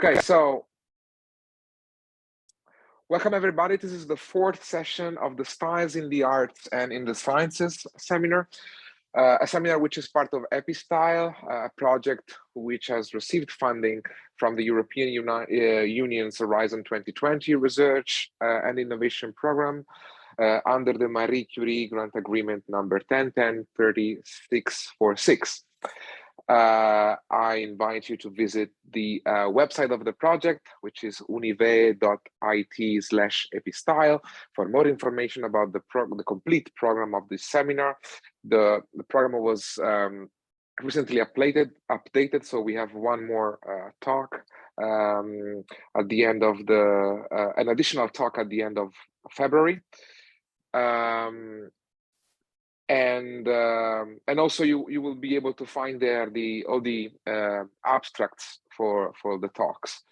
Okay, so welcome everybody. This is the fourth session of the Styles in the Arts and in the Sciences seminar, a seminar which is part of EpiStyle, a project which has received funding from the European Union's Horizon 2020 Research and Innovation Program under the Marie Curie Grant Agreement number 10103646. I invite you to visit the website of the project, which is unive.it/epistyle, for more information about the complete program of this seminar. The program was recently updated, so we have one more talk at the end of an additional talk at the end of February. And also you will be able to find there all the abstracts for the talks.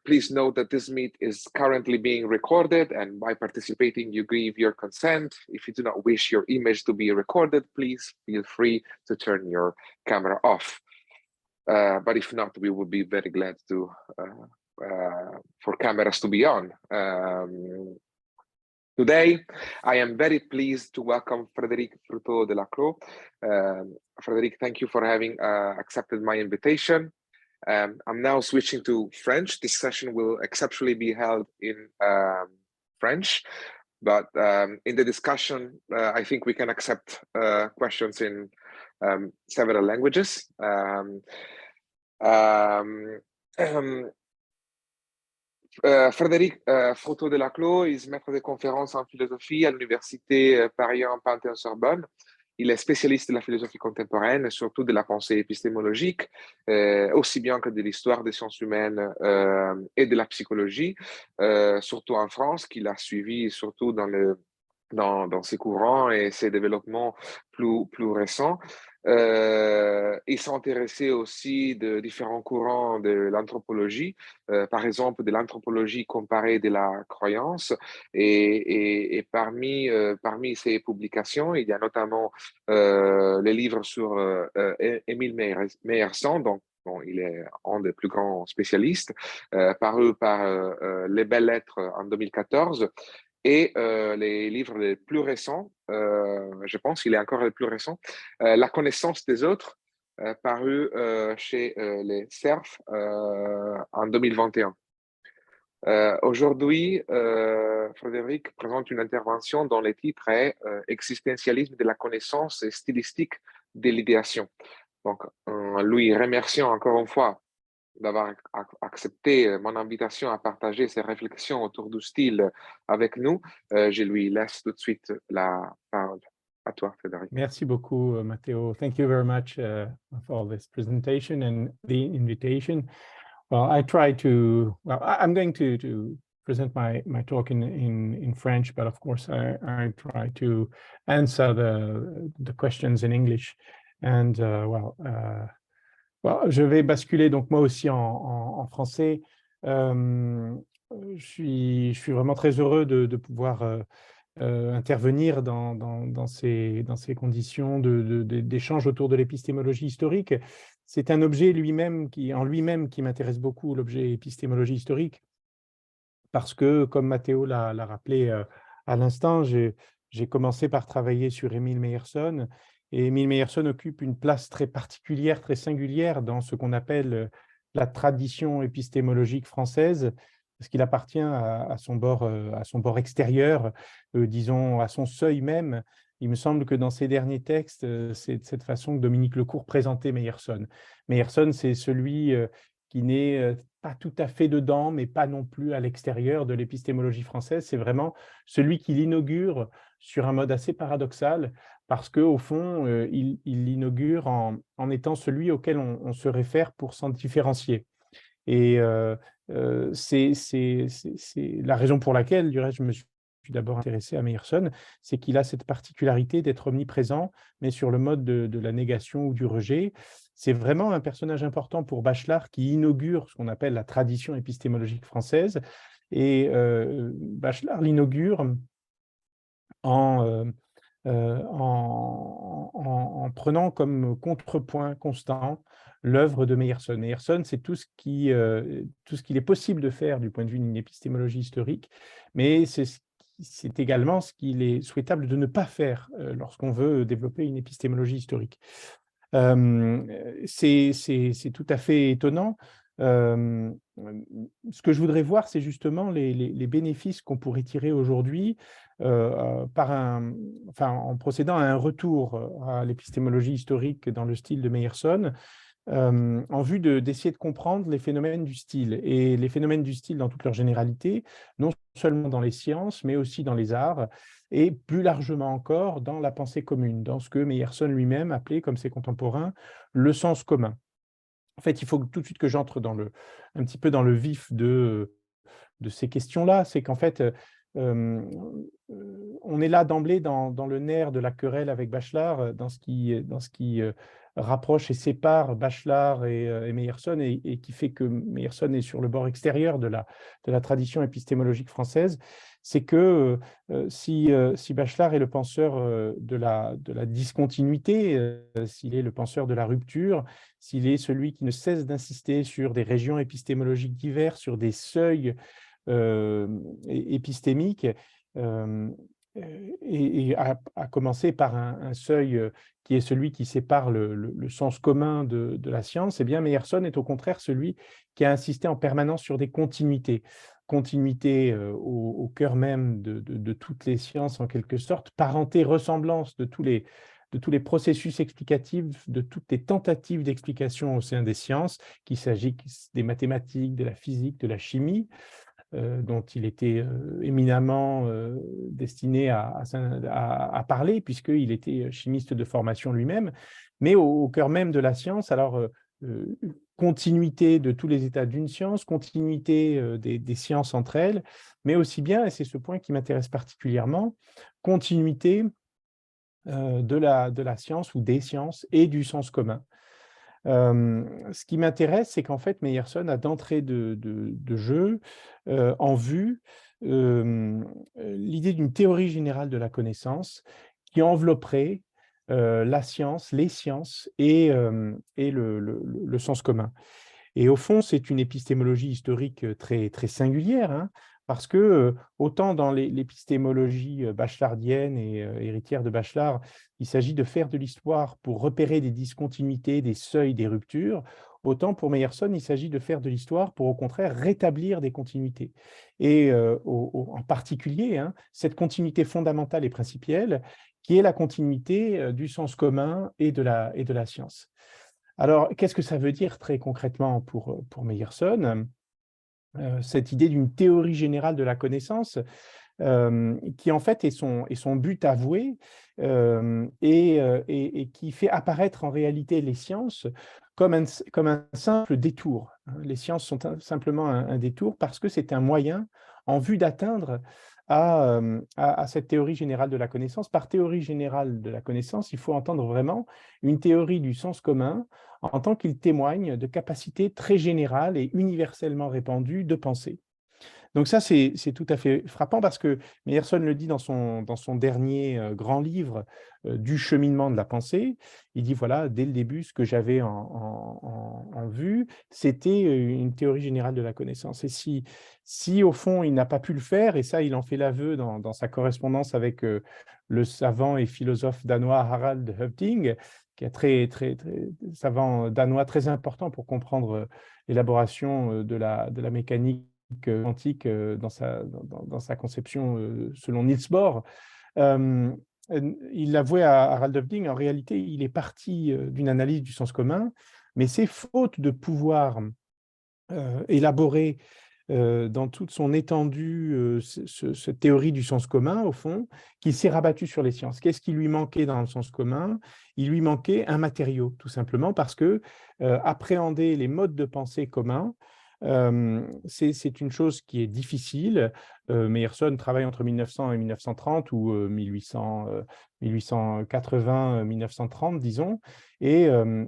Please note that this meet is currently being recorded, and by participating you give your consent. If you do not wish your image to be recorded, please feel free to turn your camera off. But if not, we would be very glad to for cameras to be on. Today, I am very pleased to welcome Frédéric Fruteau-Delaclos. Frédéric, thank you for having accepted my invitation. I'm now switching to French. This session will exceptionally be held in French, but in the discussion, I think we can accept questions in several languages. Frédéric Fruteau-Delaclos is maître de conférences en philosophie à l'université Paris 1 Panthéon-Sorbonne. Il est spécialiste de la philosophie contemporaine et surtout de la pensée épistémologique, aussi bien que de l'histoire des sciences humaines et de la psychologie, surtout en France, qu'il a suivi surtout dans ses courants et ses développements plus récents. Il s'est intéressé aussi de différents courants de l'anthropologie, par exemple de l'anthropologie comparée de la croyance, et parmi ses publications, il y a notamment les livres sur Émile Meyerson, donc bon, il est un des plus grands spécialistes, paru par Les Belles Lettres en 2014. Et les livres les plus récents, je pense qu'il est encore les plus récents, La connaissance des autres, paru chez les Cerfs en 2021. Aujourd'hui, Frédéric présente une intervention dont le titre est Existentialisme de la connaissance et stylistique de l'idéation. Donc, lui remercions encore une fois d'avoir accepté mon invitation à partager ses réflexions autour du style avec nous. Je lui laisse tout de suite la parole. À toi, Frédéric. Merci beaucoup, Matteo. Thank you very much for this presentation and the invitation. Well, I'm going to present my talk in French, but of course I try to answer the questions in English. And je vais basculer donc moi aussi en français. Je suis vraiment très heureux de pouvoir intervenir dans ces conditions d'échange autour de l'épistémologie historique. C'est un objet en lui-même qui m'intéresse beaucoup, l'objet épistémologie historique, parce que, comme Matteo l'a rappelé à l'instant, j'ai commencé par travailler sur Émile Meyerson. Et Émile Meyerson occupe une place très particulière, très singulière dans ce qu'on appelle la tradition épistémologique française, parce qu'il appartient à son bord extérieur, disons à son seuil même. Il me semble que dans ses derniers textes, c'est de cette façon que Dominique Lecourt présentait Meyerson. Meyerson, c'est celui qui n'est pas tout à fait dedans, mais pas non plus à l'extérieur de l'épistémologie française. C'est vraiment celui qui l'inaugure sur un mode assez paradoxal, parce qu'au fond, il l'inaugure en étant celui auquel on se réfère pour s'en différencier. Et c'est la raison pour laquelle, du reste, je me suis d'abord intéressé à Meyerson, c'est qu'il a cette particularité d'être omniprésent, mais sur le mode de la négation ou du rejet. C'est vraiment un personnage important pour Bachelard qui inaugure ce qu'on appelle la tradition épistémologique française. Et Bachelard l'inaugure en en prenant comme contrepoint constant l'œuvre de Meyerson. Meyerson, c'est tout ce qu'il est possible de faire du point de vue d'une épistémologie historique, mais c'est également ce qu'il est souhaitable de ne pas faire lorsqu'on veut développer une épistémologie historique. C'est tout à fait étonnant. Euh, Ce que je voudrais voir, c'est justement les bénéfices qu'on pourrait tirer aujourd'hui en procédant à un retour à l'épistémologie historique dans le style de Meyerson, en vue d'essayer de comprendre les phénomènes du style. Et les phénomènes du style dans toute leur généralité, non seulement dans les sciences, mais aussi dans les arts, et plus largement encore dans la pensée commune, dans ce que Meyerson lui-même appelait, comme ses contemporains, le sens commun. En fait, il faut tout de suite que j'entre un petit peu dans le vif de ces questions-là. C'est qu'en fait, on est là d'emblée dans le nerf de la querelle avec Bachelard, dans ce qui rapproche et sépare Bachelard et Meyerson, et qui fait que Meyerson est sur le bord extérieur de la tradition épistémologique française. C'est que si Bachelard est le penseur de la discontinuité, s'il est le penseur de la rupture, s'il est celui qui ne cesse d'insister sur des régions épistémologiques diverses, sur des seuils épistémique, et à commencer par un seuil qui est celui qui sépare le sens commun de la science, eh bien Meyerson est au contraire celui qui a insisté en permanence sur des continuités. Continuité au cœur même de toutes les sciences en quelque sorte, parenté, ressemblance de tous les processus explicatifs, de toutes les tentatives d'explication au sein des sciences, qu'il s'agisse des mathématiques, de la physique, de la chimie, dont il était éminemment destiné à parler, puisqu'il était chimiste de formation lui-même, mais au cœur même de la science. Alors, continuité de tous les états d'une science, continuité des sciences entre elles, mais aussi bien, et c'est ce point qui m'intéresse particulièrement, continuité de la science ou des sciences et du sens commun. Ce qui m'intéresse, c'est qu'en fait, Meyerson a d'entrée de jeu en vue l'idée d'une théorie générale de la connaissance qui envelopperait la science, les sciences et le sens commun. Et au fond, c'est une épistémologie historique très, très singulière, hein, parce que autant dans l'épistémologie bachelardienne et héritière de Bachelard, il s'agit de faire de l'histoire pour repérer des discontinuités, des seuils, des ruptures, autant pour Meyerson, il s'agit de faire de l'histoire pour au contraire rétablir des continuités. Et en particulier, hein, cette continuité fondamentale et principielle, qui est la continuité du sens commun et de la science. Alors, qu'est-ce que ça veut dire très concrètement pour Meyerson, cette idée d'une théorie générale de la connaissance, qui en fait est son but avoué, et qui fait apparaître en réalité les sciences comme un simple détour, hein. Les sciences sont simplement un détour parce que c'est un moyen en vue d'atteindre à cette théorie générale de la connaissance. Par théorie générale de la connaissance, il faut entendre vraiment une théorie du sens commun en tant qu'il témoigne de capacités très générales et universellement répandues de pensée. Donc ça, c'est tout à fait frappant parce que Meyerson le dit dans son dernier grand livre du cheminement de la pensée. Il dit, voilà, dès le début, ce que j'avais en vue, c'était une théorie générale de la connaissance. Et si au fond, il n'a pas pu le faire, et ça, il en fait l'aveu dans sa correspondance avec le savant et philosophe danois Harald Høvding, qui est très, très, très savant danois très important pour comprendre l'élaboration de la mécanique quantique dans sa conception selon Niels Bohr. Euh, il l'avouait à Harald Høvding, en réalité, il est parti d'une analyse du sens commun, mais c'est faute de pouvoir élaborer dans toute son étendue cette théorie du sens commun, au fond, qu'il s'est rabattu sur les sciences. Qu'est-ce qui lui manquait dans le sens commun? Il lui manquait un matériau, tout simplement, parce que appréhender les modes de pensée communs, c'est une chose qui est difficile. Meyerson travaille entre 1900 et 1930, ou 1880, 1930, disons. Et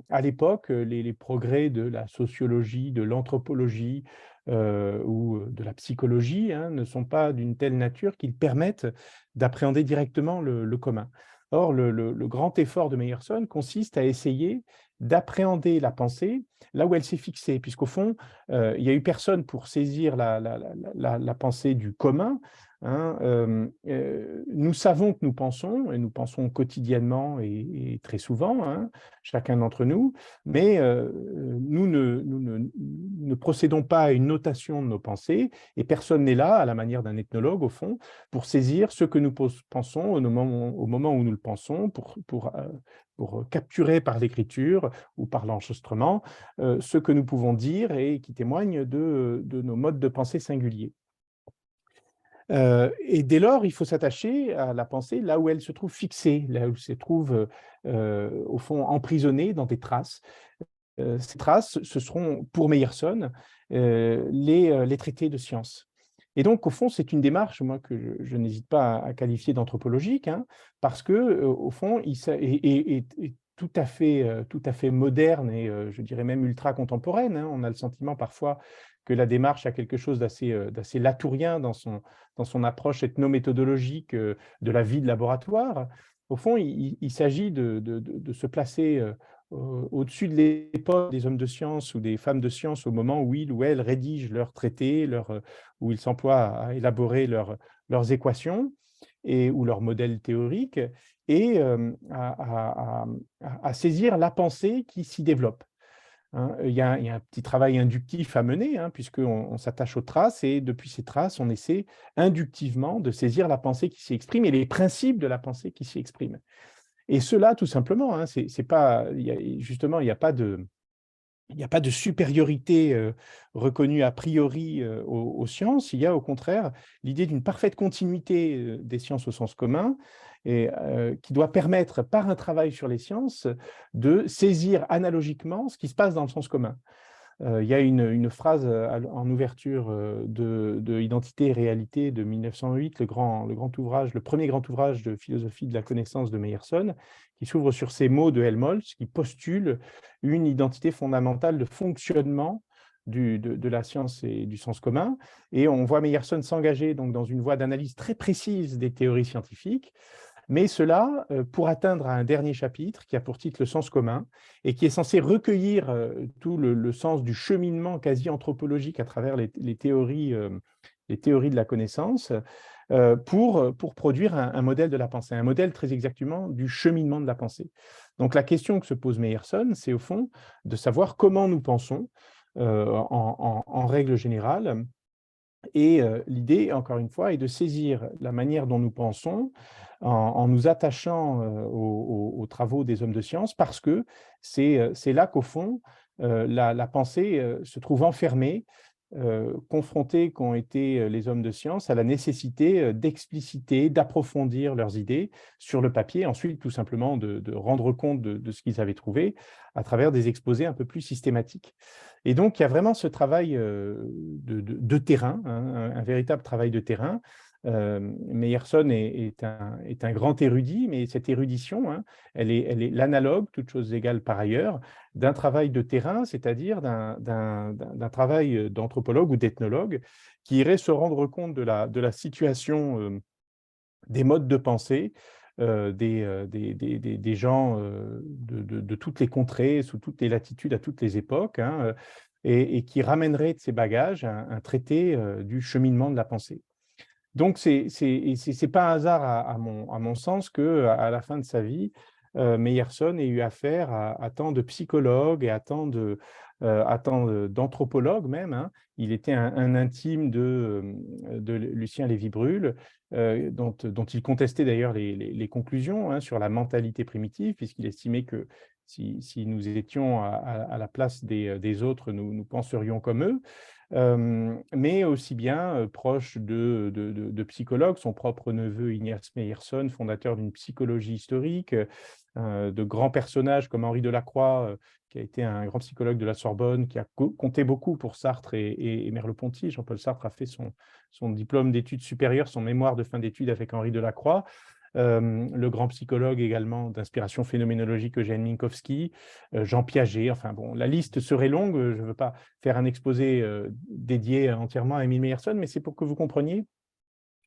à l'époque, les progrès de la sociologie, de l'anthropologie ou de la psychologie, hein, ne sont pas d'une telle nature qu'ils permettent d'appréhender directement le commun. Or, le grand effort de Meyerson consiste à essayer d'appréhender la pensée là où elle s'est fixée, puisqu'au fond, il n'y a eu personne pour saisir la pensée du commun, hein. Nous savons que nous pensons, et nous pensons quotidiennement et très souvent, hein, chacun d'entre nous, mais nous ne procédons pas à une notation de nos pensées, et personne n'est là, à la manière d'un ethnologue, au fond, pour saisir ce que nous pensons au moment où nous le pensons, pour capturer par l'écriture ou par l'enregistrement ce que nous pouvons dire et qui témoigne de nos modes de pensée singuliers. Et dès lors, il faut s'attacher à la pensée là où elle se trouve fixée, là où elle se trouve, au fond, emprisonnée dans des traces. Ces traces, ce seront, pour Meyerson, les traités de science. Et donc, au fond, c'est une démarche, moi, que je n'hésite pas à qualifier d'anthropologique, hein, parce que, au fond, est tout à fait moderne et, je dirais même ultra contemporaine, hein. On a le sentiment parfois que la démarche a quelque chose d'assez latourien dans son approche ethnométhodologique de la vie de laboratoire. Au fond, il s'agit de se placer au-dessus de l'épaule des hommes de science ou des femmes de science au moment où ils ou elles rédigent leurs traités, où ils s'emploient à élaborer leurs équations ou leurs modèles théoriques, et à saisir la pensée qui s'y développe, hein. Il y a un petit travail inductif à mener, hein, puisqu'on s'attache aux traces, et depuis ces traces, on essaie inductivement de saisir la pensée qui s'y exprime et les principes de la pensée qui s'y exprime. Et cela, tout simplement, hein, c'est pas, justement, il n'y a pas de supériorité reconnue a priori aux sciences. Il y a au contraire l'idée d'une parfaite continuité des sciences au sens commun, et qui doit permettre, par un travail sur les sciences, de saisir analogiquement ce qui se passe dans le sens commun. Il y a une phrase en ouverture de Identité et réalité de 1908, le premier grand ouvrage de philosophie de la connaissance de Meyerson, qui s'ouvre sur ces mots de Helmholtz, qui postule une identité fondamentale de fonctionnement de la science et du sens commun. Et on voit Meyerson s'engager donc dans une voie d'analyse très précise des théories scientifiques, mais cela pour atteindre un dernier chapitre qui a pour titre le sens commun et qui est censé recueillir tout le sens du cheminement quasi anthropologique à travers les théories de la connaissance, pour produire un modèle de la pensée, un modèle très exactement du cheminement de la pensée. Donc la question que se pose Meyerson, c'est au fond de savoir comment nous pensons en règle générale. Et l'idée, encore une fois, est de saisir la manière dont nous pensons en nous attachant aux travaux des hommes de science, parce que c'est là qu'au fond, la pensée se trouve enfermée, confrontée, qu'ont été les hommes de science, à la nécessité d'expliciter, d'approfondir leurs idées sur le papier, ensuite tout simplement de rendre compte de ce qu'ils avaient trouvé à travers des exposés un peu plus systématiques. Et donc, il y a vraiment ce travail de terrain, hein, un véritable travail de terrain. Meyerson est un grand érudit, mais cette érudition, hein, elle est l'analogue, toute chose égale par ailleurs, d'un travail de terrain, c'est-à-dire d'un travail d'anthropologue ou d'ethnologue qui irait se rendre compte de la situation des modes de pensée des gens de toutes les contrées, sous toutes les latitudes, à toutes les époques, hein, et qui ramènerait de ces bagages un traité du cheminement de la pensée. Donc, c'est pas un hasard, à mon sens, qu'à la fin de sa vie, Meyerson ait eu affaire à tant de psychologues et à tant d'anthropologues même, hein. Il était un intime de Lucien Lévy-Bruhl, dont il contestait d'ailleurs les conclusions, hein, sur la mentalité primitive, puisqu'il estimait que si nous étions à la place des autres, nous penserions comme eux. Mais aussi bien proche de psychologues, son propre neveu Ignaz Meyerson, fondateur d'une psychologie historique, de grands personnages comme Henri Delacroix, qui a été un grand psychologue de la Sorbonne, qui a compté beaucoup pour Sartre et Merleau-Ponty. Jean-Paul Sartre a fait son diplôme d'études supérieures, son mémoire de fin d'études avec Henri Delacroix. Le grand psychologue également d'inspiration phénoménologique Eugène Minkowski, Jean Piaget, enfin bon, la liste serait longue, je ne veux pas faire un exposé dédié entièrement à Émile Meyerson, mais c'est pour que vous compreniez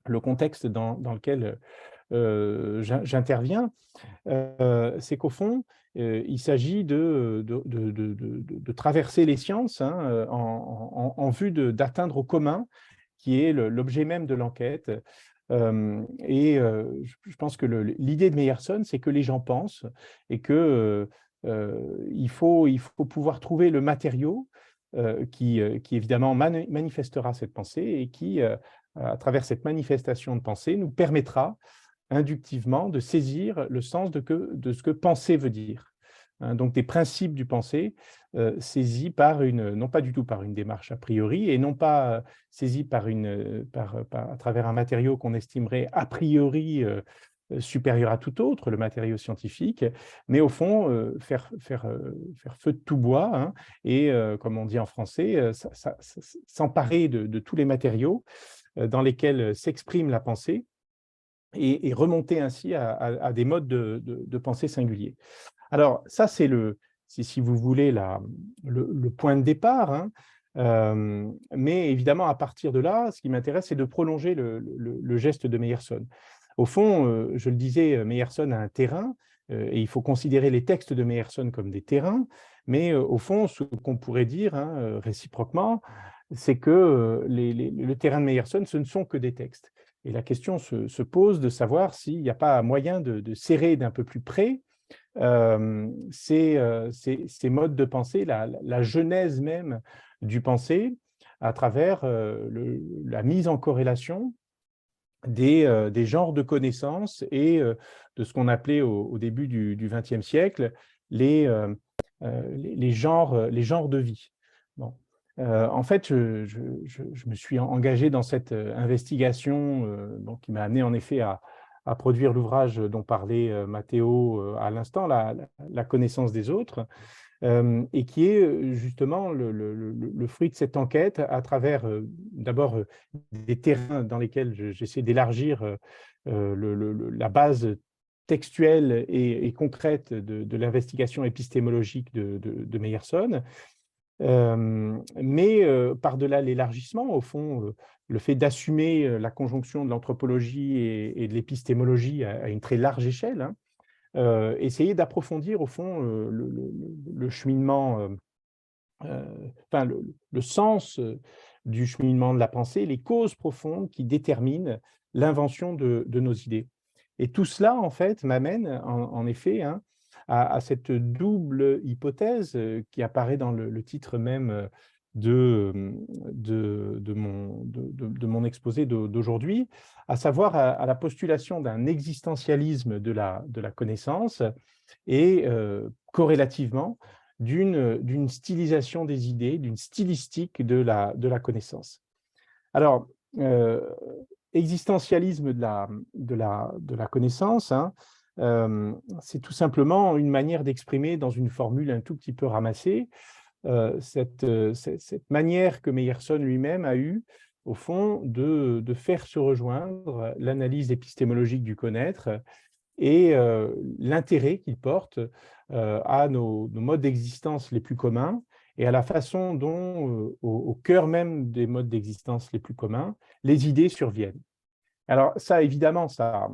le contexte dans lequel j'interviens, c'est qu'au fond, il s'agit de traverser les sciences, hein, en vue d'atteindre au commun, qui est l'objet même de l'enquête. Je pense que l'idée de Meyerson, c'est que les gens pensent et que il faut pouvoir trouver le matériau qui évidemment manifestera cette pensée et qui, à travers cette manifestation de pensée, nous permettra inductivement de saisir le sens de ce que penser veut dire. Hein, donc des principes du penser saisis non pas du tout par une démarche a priori et non pas saisis à travers un matériau qu'on estimerait a priori supérieur à tout autre, le matériau scientifique, mais au fond faire feu de tout bois, hein, et comme on dit en français, s'emparer de tous les matériaux dans lesquels s'exprime la pensée et remonter ainsi à des modes de pensée singuliers. Alors ça, c'est si vous voulez, le point de départ, hein, mais évidemment, à partir de là, ce qui m'intéresse, c'est de prolonger le geste de Meyerson. Au fond, je le disais, Meyerson a un terrain, et il faut considérer les textes de Meyerson comme des terrains, mais au fond, ce qu'on pourrait dire, hein, réciproquement, c'est que le terrain de Meyerson, ce ne sont que des textes. Et la question se pose de savoir s'il n'y a pas moyen de serrer d'un peu plus près ces modes de pensée, la genèse même du pensée, à travers la mise en corrélation des genres de connaissances et de ce qu'on appelait au début du XXe siècle les genres de vie. Bon. En fait, je me suis engagé dans cette investigation donc, qui m'a amené en effet à produire l'ouvrage dont parlait Matteo à l'instant, la connaissance des autres, et qui est justement le fruit de cette enquête à travers d'abord des terrains dans lesquels j'essaie d'élargir la base textuelle et concrète de l'investigation épistémologique de Meyerson, mais par-delà l'élargissement, au fond, le fait d'assumer la conjonction de l'anthropologie et de l'épistémologie à une très large échelle, hein, essayer d'approfondir, au fond, le cheminement, enfin, le sens du cheminement de la pensée, les causes profondes qui déterminent l'invention de nos idées. Et tout cela, en fait, m'amène, en effet, hein, à cette double hypothèse qui apparaît dans le titre même de mon exposé d'aujourd'hui, à savoir à la postulation d'un existentialisme de la connaissance et corrélativement d'une stylisation des idées, d'une stylistique de la connaissance. Alors, existentialisme de la connaissance, hein, c'est tout simplement une manière d'exprimer dans une formule un tout petit peu ramassée cette manière que Meyerson lui-même a eue, au fond, de faire se rejoindre l'analyse épistémologique du connaître et l'intérêt qu'il porte à nos modes d'existence les plus communs et à la façon dont, au cœur même des modes d'existence les plus communs, les idées surviennent. Alors ça, évidemment, ça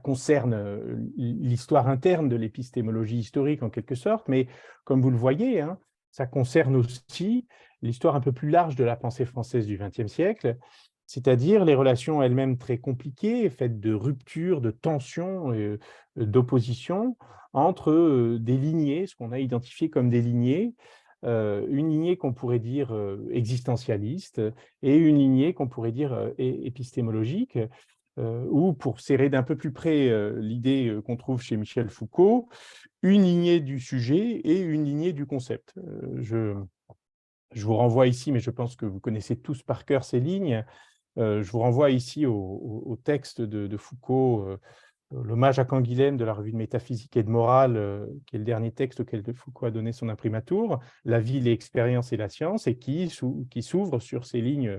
concerne l'histoire interne de l'épistémologie historique en quelque sorte, mais comme vous le voyez, hein, ça concerne aussi l'histoire un peu plus large de la pensée française du XXe siècle, c'est-à-dire les relations elles-mêmes très compliquées, faites de ruptures, de tensions, d'oppositions entre des lignées, ce qu'on a identifié comme des lignées, une lignée qu'on pourrait dire existentialiste et une lignée qu'on pourrait dire épistémologique, ou pour serrer d'un peu plus près l'idée qu'on trouve chez Michel Foucault, une lignée du sujet et une lignée du concept. Je vous renvoie ici, mais je pense que vous connaissez tous par cœur ces lignes, je vous renvoie ici au texte de Foucault, l'hommage à Canguilhem de la revue de métaphysique et de morale, qui est le dernier texte auquel Foucault a donné son imprimatur, La vie, l'expérience et la science, et qui s'ouvre sur ces lignes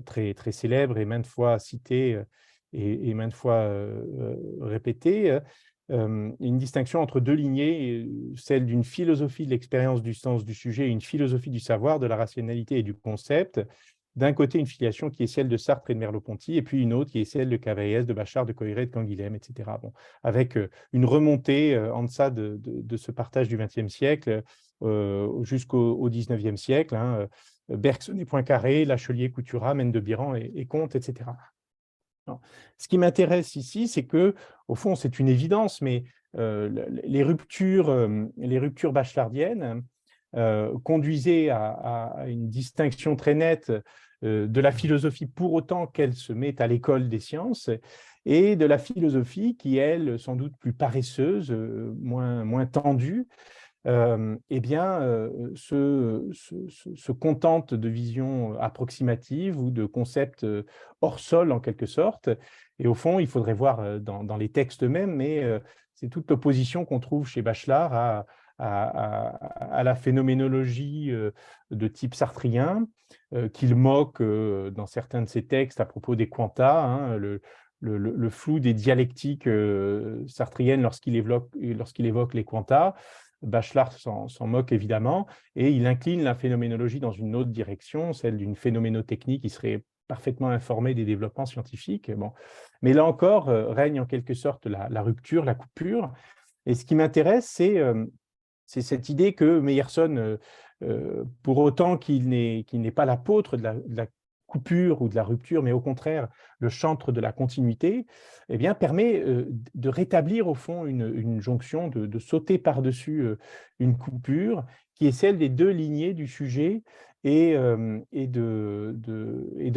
très, très célèbres et maintes fois citées et maintes fois répétées, une distinction entre deux lignées, celle d'une philosophie de l'expérience du sens du sujet et une philosophie du savoir, de la rationalité et du concept, d'un côté une filiation qui est celle de Sartre et de Merleau-Ponty, et puis une autre qui est celle de Cavaillés, de Bachelard, de Coiré, de Canguilhem, etc. Bon, avec une remontée en deçà de ce partage du XXe siècle jusqu'au XIXe siècle, hein, Bergson et Poincaré, Lachelier, Couturat, Maine de Biran et Comte, etc. Alors, ce qui m'intéresse ici, c'est que, au fond, c'est une évidence, mais les ruptures bachelardiennes conduisaient à une distinction très nette de la philosophie pour autant qu'elle se met à l'école des sciences et de la philosophie qui, elle, sans doute plus paresseuse, moins tendue, eh bien, se contente de visions approximatives ou de concepts hors sol, en quelque sorte. Et au fond, il faudrait voir dans les textes eux-mêmes, mais c'est toute l'opposition qu'on trouve chez Bachelard à la phénoménologie de type sartrien, qu'il moque dans certains de ses textes à propos des quanta, hein, le flou des dialectiques sartriennes lorsqu'il évoque les quanta. Bachelard s'en moque évidemment, et il incline la phénoménologie dans une autre direction, celle d'une phénoménotechnie qui serait parfaitement informée des développements scientifiques. Bon. Mais là encore, règne en quelque sorte la rupture, la coupure. Et ce qui m'intéresse, c'est cette idée que Meyerson, pour autant qu'il n'est pas l'apôtre de la coupure ou de la rupture, mais au contraire le chantre de la continuité, eh bien, permet de rétablir au fond une jonction, de sauter par-dessus une coupure qui est celle des deux lignées du sujet et de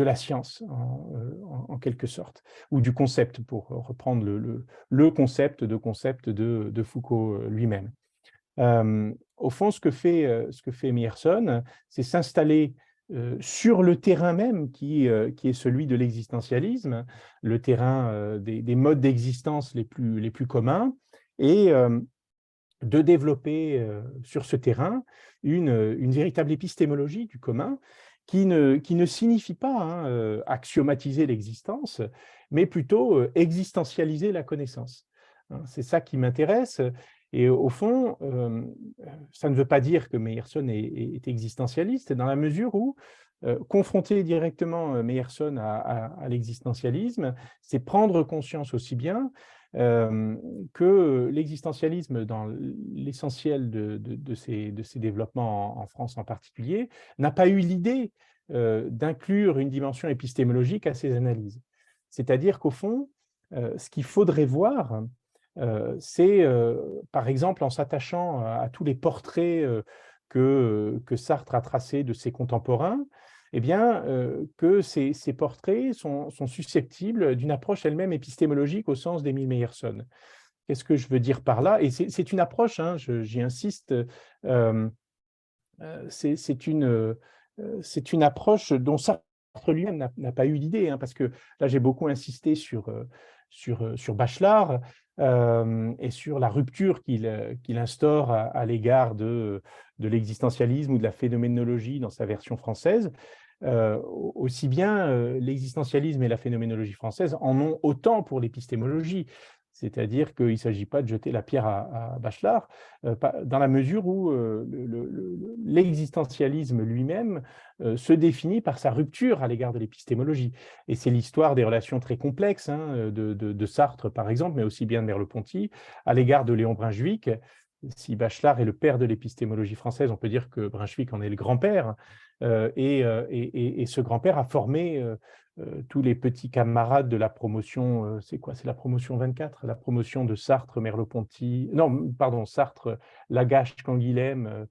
la science, en quelque sorte, ou du concept, pour reprendre le concept de Foucault lui-même. Au fond, ce que fait Meyerson, c'est s'installer sur le terrain même qui est celui de l'existentialisme, le terrain des modes d'existence les plus communs, et de développer sur ce terrain une véritable épistémologie du commun qui ne signifie pas axiomatiser l'existence, mais plutôt existentialiser la connaissance. C'est ça qui m'intéresse. Et au fond, ça ne veut pas dire que Meyerson est existentialiste, dans la mesure où confronter directement Meyerson à l'existentialisme, c'est prendre conscience aussi bien que l'existentialisme, dans l'essentiel de ses développements en France en particulier, n'a pas eu l'idée d'inclure une dimension épistémologique à ses analyses. C'est-à-dire qu'au fond, ce qu'il faudrait voir, c'est, par exemple, en s'attachant à tous les portraits que Sartre a tracés de ses contemporains, eh bien, que ces portraits sont susceptibles d'une approche elle-même épistémologique au sens d'Émile Meyerson. Qu'est-ce que je veux dire par là? Et c'est une approche, hein, j'y insiste, c'est une approche dont Sartre lui-même n'a pas eu l'idée, hein, parce que là, j'ai beaucoup insisté sur Bachelard et sur la rupture qu'il instaure à l'égard de l'existentialisme ou de la phénoménologie dans sa version française. Aussi bien l'existentialisme et la phénoménologie française en ont autant pour l'épistémologie. C'est-à-dire qu'il ne s'agit pas de jeter la pierre à Bachelard, dans la mesure où l'existentialisme lui-même se définit par sa rupture à l'égard de l'épistémologie. Et c'est l'histoire des relations très complexes de Sartre, par exemple, mais aussi bien de Merleau-Ponty, à l'égard de Léon Brunswick. Si Bachelard est le père de l'épistémologie française, on peut dire que Brunswick en est le grand-père. Et ce grand-père a formé tous les petits camarades de la promotion, c'est quoi? C'est la promotion 24, la promotion de Sartre, Merleau-Ponty, non, pardon, Sartre, Lagache, Canguilhem,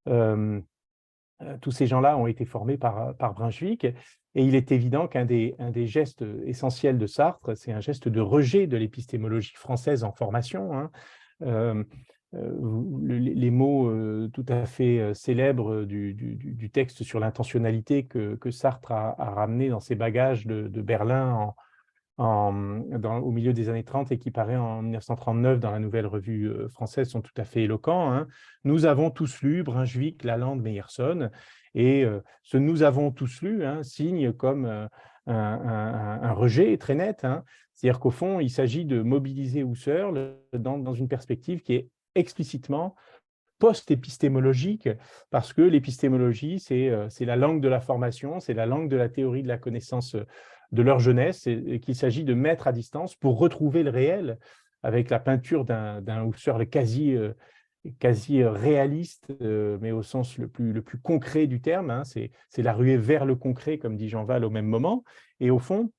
tous ces gens-là ont été formés par Brunswick. Et il est évident qu'un des gestes essentiels de Sartre, c'est un geste de rejet de l'épistémologie française en formation, hein. Les mots tout à fait célèbres du texte sur l'intentionnalité que Sartre a ramené dans ses bagages de Berlin au milieu des années 30 et qui paraît en 1939 dans la Nouvelle Revue française sont tout à fait éloquents, hein. Nous avons tous lu Brunswick, Lalande, Meyerson, et ce « nous avons tous lu » signe comme un rejet très net, hein. C'est-à-dire qu'au fond, il s'agit de mobiliser Husserl dans une perspective qui est explicitement post-épistémologique, parce que l'épistémologie, c'est la langue de la formation, c'est la langue de la théorie de la connaissance de leur jeunesse, et qu'il s'agit de mettre à distance pour retrouver le réel avec la peinture d'un Husserl quasi réaliste, mais au sens le plus concret du terme, hein. C'est la ruée vers le concret, comme dit Jean Val au même moment. Et au fond,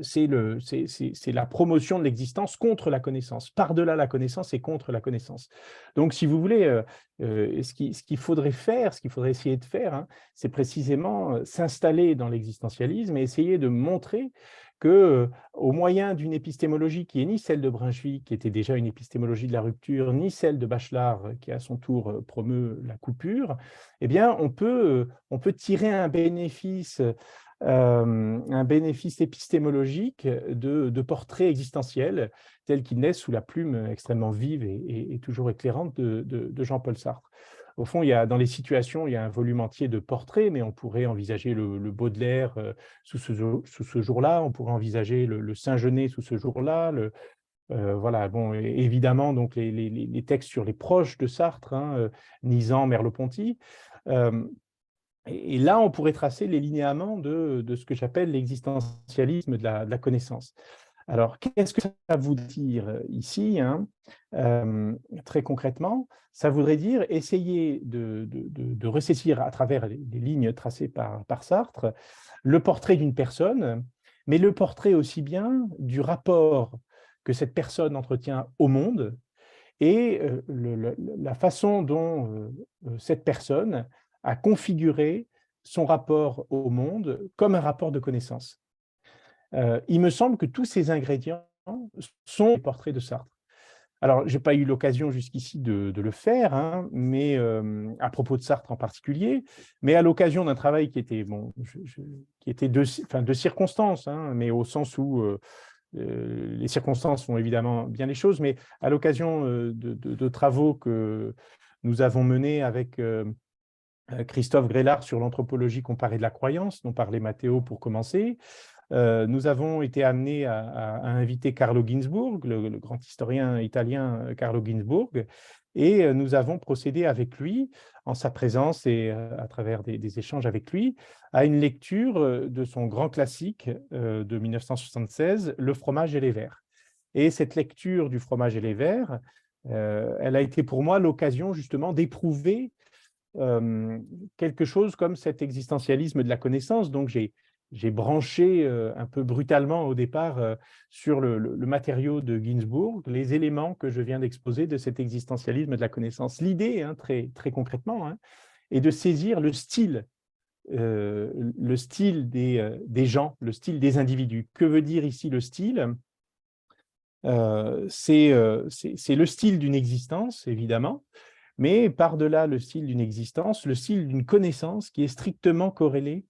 c'est la promotion de l'existence contre la connaissance, par-delà la connaissance et contre la connaissance. Donc, si vous voulez, ce qu'il faudrait faire, ce qu'il faudrait essayer de faire, hein, c'est précisément s'installer dans l'existentialisme et essayer de montrer que, au moyen d'une épistémologie qui n'est ni celle de Brunswick, qui était déjà une épistémologie de la rupture, ni celle de Bachelard, qui à son tour promeut la coupure, eh bien, on peut tirer un bénéfice épistémologique de portraits existentiels tels qu'ils naissent sous la plume extrêmement vive et toujours éclairante de Jean-Paul Sartre. Au fond, dans les situations, il y a un volume entier de portraits, mais on pourrait envisager le Baudelaire sous ce jour-là, on pourrait envisager le Saint-Genès sous ce jour-là, voilà, bon, évidemment, donc les textes sur les proches de Sartre, hein, Nizan, Merleau-Ponty. Et là, on pourrait tracer les linéaments de ce que j'appelle l'existentialisme de la connaissance. Alors, qu'est-ce que ça voudrait dire ici, hein, très concrètement? Ça voudrait dire essayer de ressaisir à travers les lignes tracées par Sartre le portrait d'une personne, mais le portrait aussi bien du rapport que cette personne entretient au monde et la façon dont cette personne a configuré son rapport au monde comme un rapport de connaissance. Il me semble que tous ces ingrédients sont les portraits de Sartre. Alors, je n'ai pas eu l'occasion jusqu'ici de le faire, hein, mais à propos de Sartre en particulier, mais à l'occasion d'un travail qui était, qui était de circonstances, hein, mais au sens où les circonstances font évidemment bien les choses, mais à l'occasion de travaux que nous avons menés avec Christophe Grélard sur l'anthropologie comparée de la croyance, dont parlait Matteo pour commencer, nous avons été amenés à inviter Carlo Ginzburg, le grand historien italien Carlo Ginzburg, et nous avons procédé avec lui, en sa présence et à travers des échanges avec lui, à une lecture de son grand classique de 1976, Le fromage et les vers. Et cette lecture du fromage et les vers, elle a été pour moi l'occasion justement d'éprouver quelque chose comme cet existentialisme de la connaissance. Donc, j'ai branché un peu brutalement au départ sur le matériau de Ginzburg, les éléments que je viens d'exposer de cet existentialisme de la connaissance. L'idée, hein, très concrètement, hein, est de saisir le style des gens, le style des individus. Que veut dire ici le style? C'est le style d'une existence, évidemment, mais par-delà le style d'une existence, le style d'une connaissance qui est strictement corrélée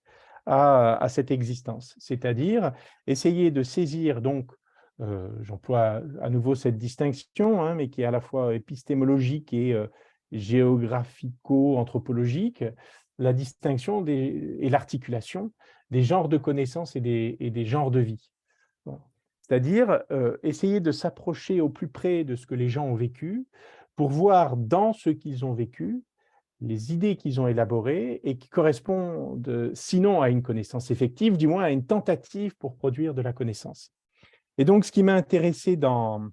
à cette existence. C'est-à-dire essayer de saisir, donc, j'emploie à nouveau cette distinction, hein, mais qui est à la fois épistémologique et géographico-anthropologique, la distinction et l'articulation des genres de connaissances et des genres de vie. Bon. C'est-à-dire essayer de s'approcher au plus près de ce que les gens ont vécu pour voir dans ce qu'ils ont vécu les idées qu'ils ont élaborées et qui correspondent, sinon à une connaissance effective, du moins à une tentative pour produire de la connaissance. Et donc, ce qui m'a intéressé dans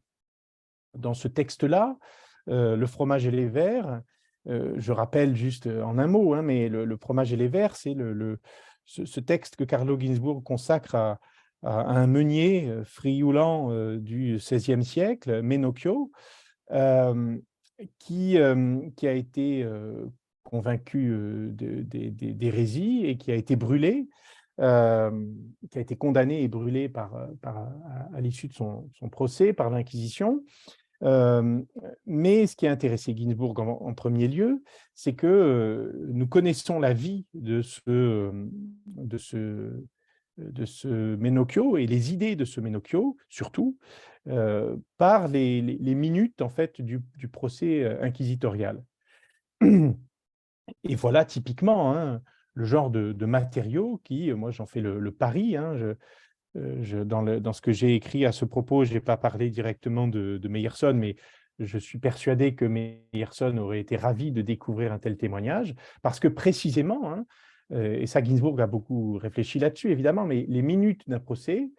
ce texte-là, Le fromage et les vers, je rappelle juste en un mot, hein, mais le fromage et les vers, c'est ce texte que Carlo Ginzburg consacre à un meunier frioulant du XVIe siècle, Menocchio, qui a été convaincu d'hérésie et qui a été brûlé, qui a été condamné et brûlé à l'issue de son procès par l'Inquisition. Mais ce qui a intéressé Ginzburg en premier lieu, c'est que nous connaissons la vie de ce Menocchio et les idées de ce Menocchio, surtout, par les minutes en fait, du procès inquisitorial. Et voilà typiquement hein, le genre de matériaux qui, moi j'en fais le pari, hein, dans ce que j'ai écrit à ce propos, je n'ai pas parlé directement de Meyerson, mais je suis persuadé que Meyerson aurait été ravi de découvrir un tel témoignage, parce que précisément, hein, et ça Ginsburg a beaucoup réfléchi là-dessus évidemment, mais les minutes d'un procès,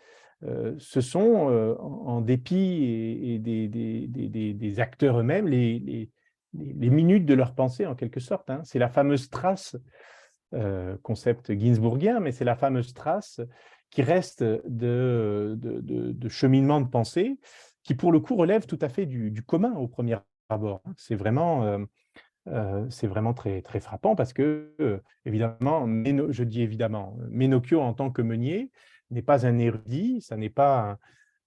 ce sont, en dépit et des acteurs eux-mêmes, les minutes de leur pensée en quelque sorte, hein. C'est la fameuse trace, concept ginsburgien, mais c'est la fameuse trace qui reste de cheminement de pensée, qui pour le coup relève tout à fait du commun au premier abord. C'est vraiment très, très frappant parce que, évidemment, je dis évidemment, Menocchio en tant que meunier n'est pas un érudit, ça n'est pas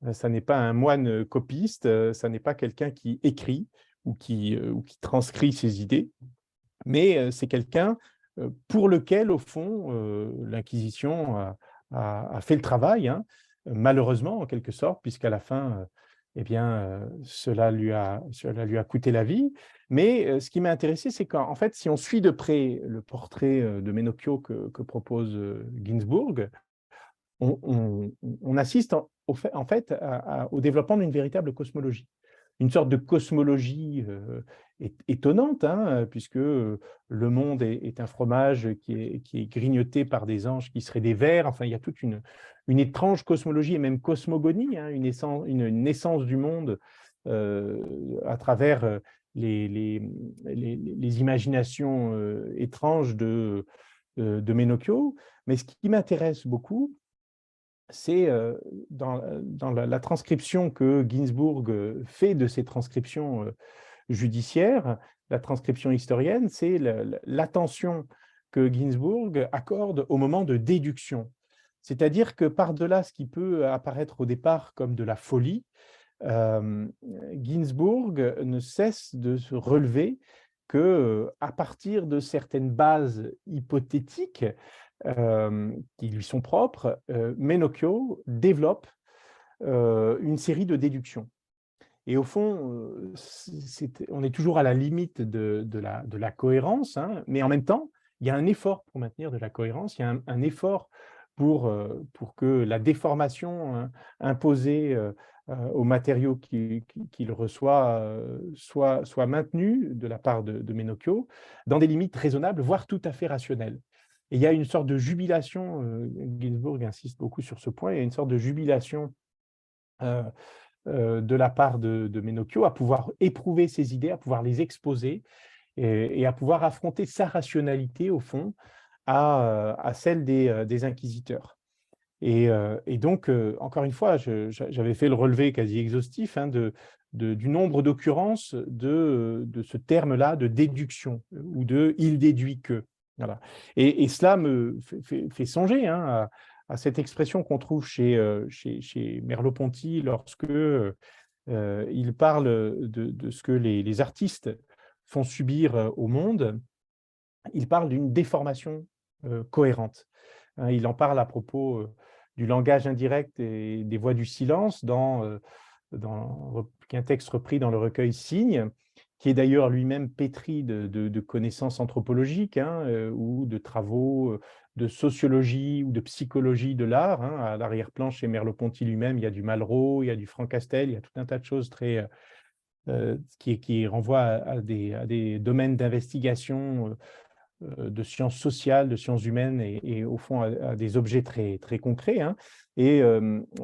un moine copiste, ça n'est pas quelqu'un qui écrit ou qui transcrit ses idées, mais c'est quelqu'un pour lequel, au fond, l'Inquisition a fait le travail, hein, malheureusement, en quelque sorte, puisqu'à la fin, eh bien, cela lui a coûté la vie. Mais ce qui m'a intéressé, c'est qu'en fait, si on suit de près le portrait de Menocchio que propose Ginsburg, on assiste en fait au développement d'une véritable cosmologie. Une sorte de cosmologie étonnante, hein, puisque le monde est un fromage qui est grignoté par des anges qui seraient des vers. Enfin, il y a toute une étrange cosmologie et même cosmogonie, hein, une naissance du monde à travers les imaginations étranges de Menocchio. Mais ce qui m'intéresse beaucoup, c'est dans la transcription que Ginsburg fait de ces transcriptions judiciaires, la transcription historienne, c'est l'attention que Ginsburg accorde au moment de déduction. C'est-à-dire que par-delà ce qui peut apparaître au départ comme de la folie, Ginsburg ne cesse de se relever que, à partir de certaines bases hypothétiques qui lui sont propres, Menocchio développe une série de déductions. Et au fond, on est toujours à la limite de la cohérence, hein, mais en même temps, il y a un effort pour maintenir de la cohérence, il y a un effort pour que la déformation, hein, imposée aux matériaux qu'il reçoit soit maintenue de la part de Menocchio dans des limites raisonnables, voire tout à fait rationnelles. Et il y a une sorte de jubilation, Ginsburg insiste beaucoup sur ce point, il y a une sorte de jubilation de la part de Menocchio à pouvoir éprouver ses idées, à pouvoir les exposer et à pouvoir affronter sa rationalité, au fond, à celle des inquisiteurs. Et donc, encore une fois, j'avais fait le relevé quasi exhaustif, hein, du nombre d'occurrences de ce terme-là de déduction ou de « il déduit que ». Voilà. Et cela me fait songer, hein, à cette expression qu'on trouve chez Merleau-Ponty lorsque il parle de ce que les artistes font subir au monde. Il parle d'une déformation cohérente. Hein, il en parle à propos du langage indirect et des voix du silence un texte repris dans le recueil Signes, qui est d'ailleurs lui-même pétri de connaissances anthropologiques, hein, ou de travaux de sociologie ou de psychologie de l'art. Hein. À l'arrière-plan, chez Merleau-Ponty lui-même, il y a du Malraux, il y a du Franck Castel, il y a tout un tas de choses qui renvoient à des domaines d'investigation de sciences sociales, de sciences humaines et au fond à des objets très, très concrets. Hein. Et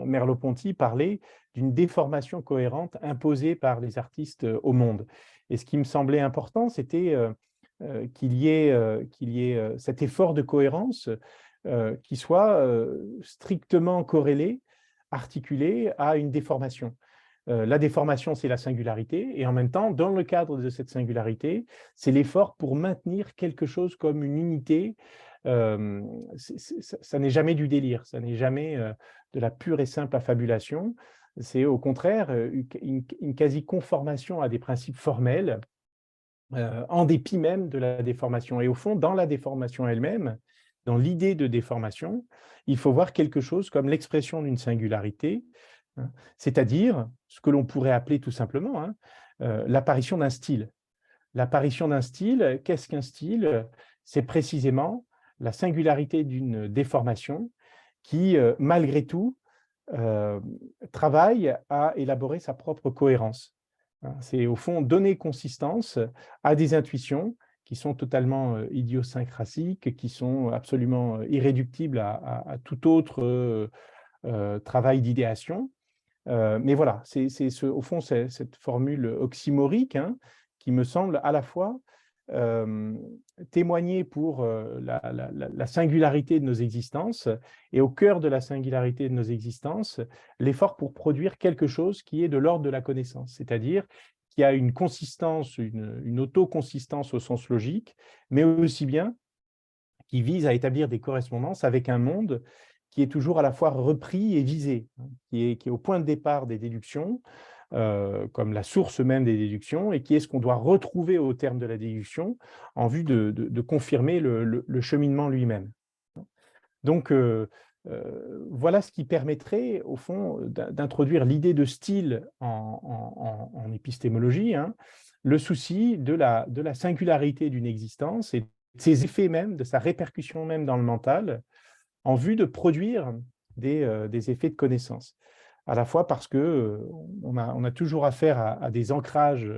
Merleau-Ponty parlait d'une déformation cohérente imposée par les artistes au monde. Et ce qui me semblait important, c'était qu'il y ait cet effort de cohérence qui soit strictement corrélé, articulé à une déformation. La déformation, c'est la singularité, et en même temps, dans le cadre de cette singularité, c'est l'effort pour maintenir quelque chose comme une unité. Ça n'est jamais du délire, ça n'est jamais de la pure et simple affabulation, c'est au contraire une quasi-conformation à des principes formels, en dépit même de la déformation. Et au fond, dans la déformation elle-même, dans l'idée de déformation, il faut voir quelque chose comme l'expression d'une singularité, hein, c'est-à-dire ce que l'on pourrait appeler tout simplement, hein, l'apparition d'un style. L'apparition d'un style, qu'est-ce qu'un style? C'est précisément la singularité d'une déformation qui, malgré tout, travaille à élaborer sa propre cohérence. Hein. C'est au fond donner consistance à des intuitions qui sont totalement idiosyncrasiques, qui sont absolument irréductibles à tout autre travail d'idéation. Mais voilà, au fond, c'est cette formule oxymorique, hein, qui me semble à la fois euh, témoigner pour la singularité de nos existences et au cœur de la singularité de nos existences, l'effort pour produire quelque chose qui est de l'ordre de la connaissance, c'est-à-dire qui a une consistance, une autoconsistance au sens logique, mais aussi bien qui vise à établir des correspondances avec un monde qui est toujours à la fois repris et visé, hein, qui est au point de départ des déductions, comme la source même des déductions, et qui est ce qu'on doit retrouver au terme de la déduction en vue de confirmer le cheminement lui-même. Donc, voilà ce qui permettrait, au fond, d'introduire l'idée de style en épistémologie, hein, le souci de la singularité d'une existence et de ses effets même, de sa répercussion même dans le mental, en vue de produire des effets de connaissance. À la fois parce que on a toujours affaire à des ancrages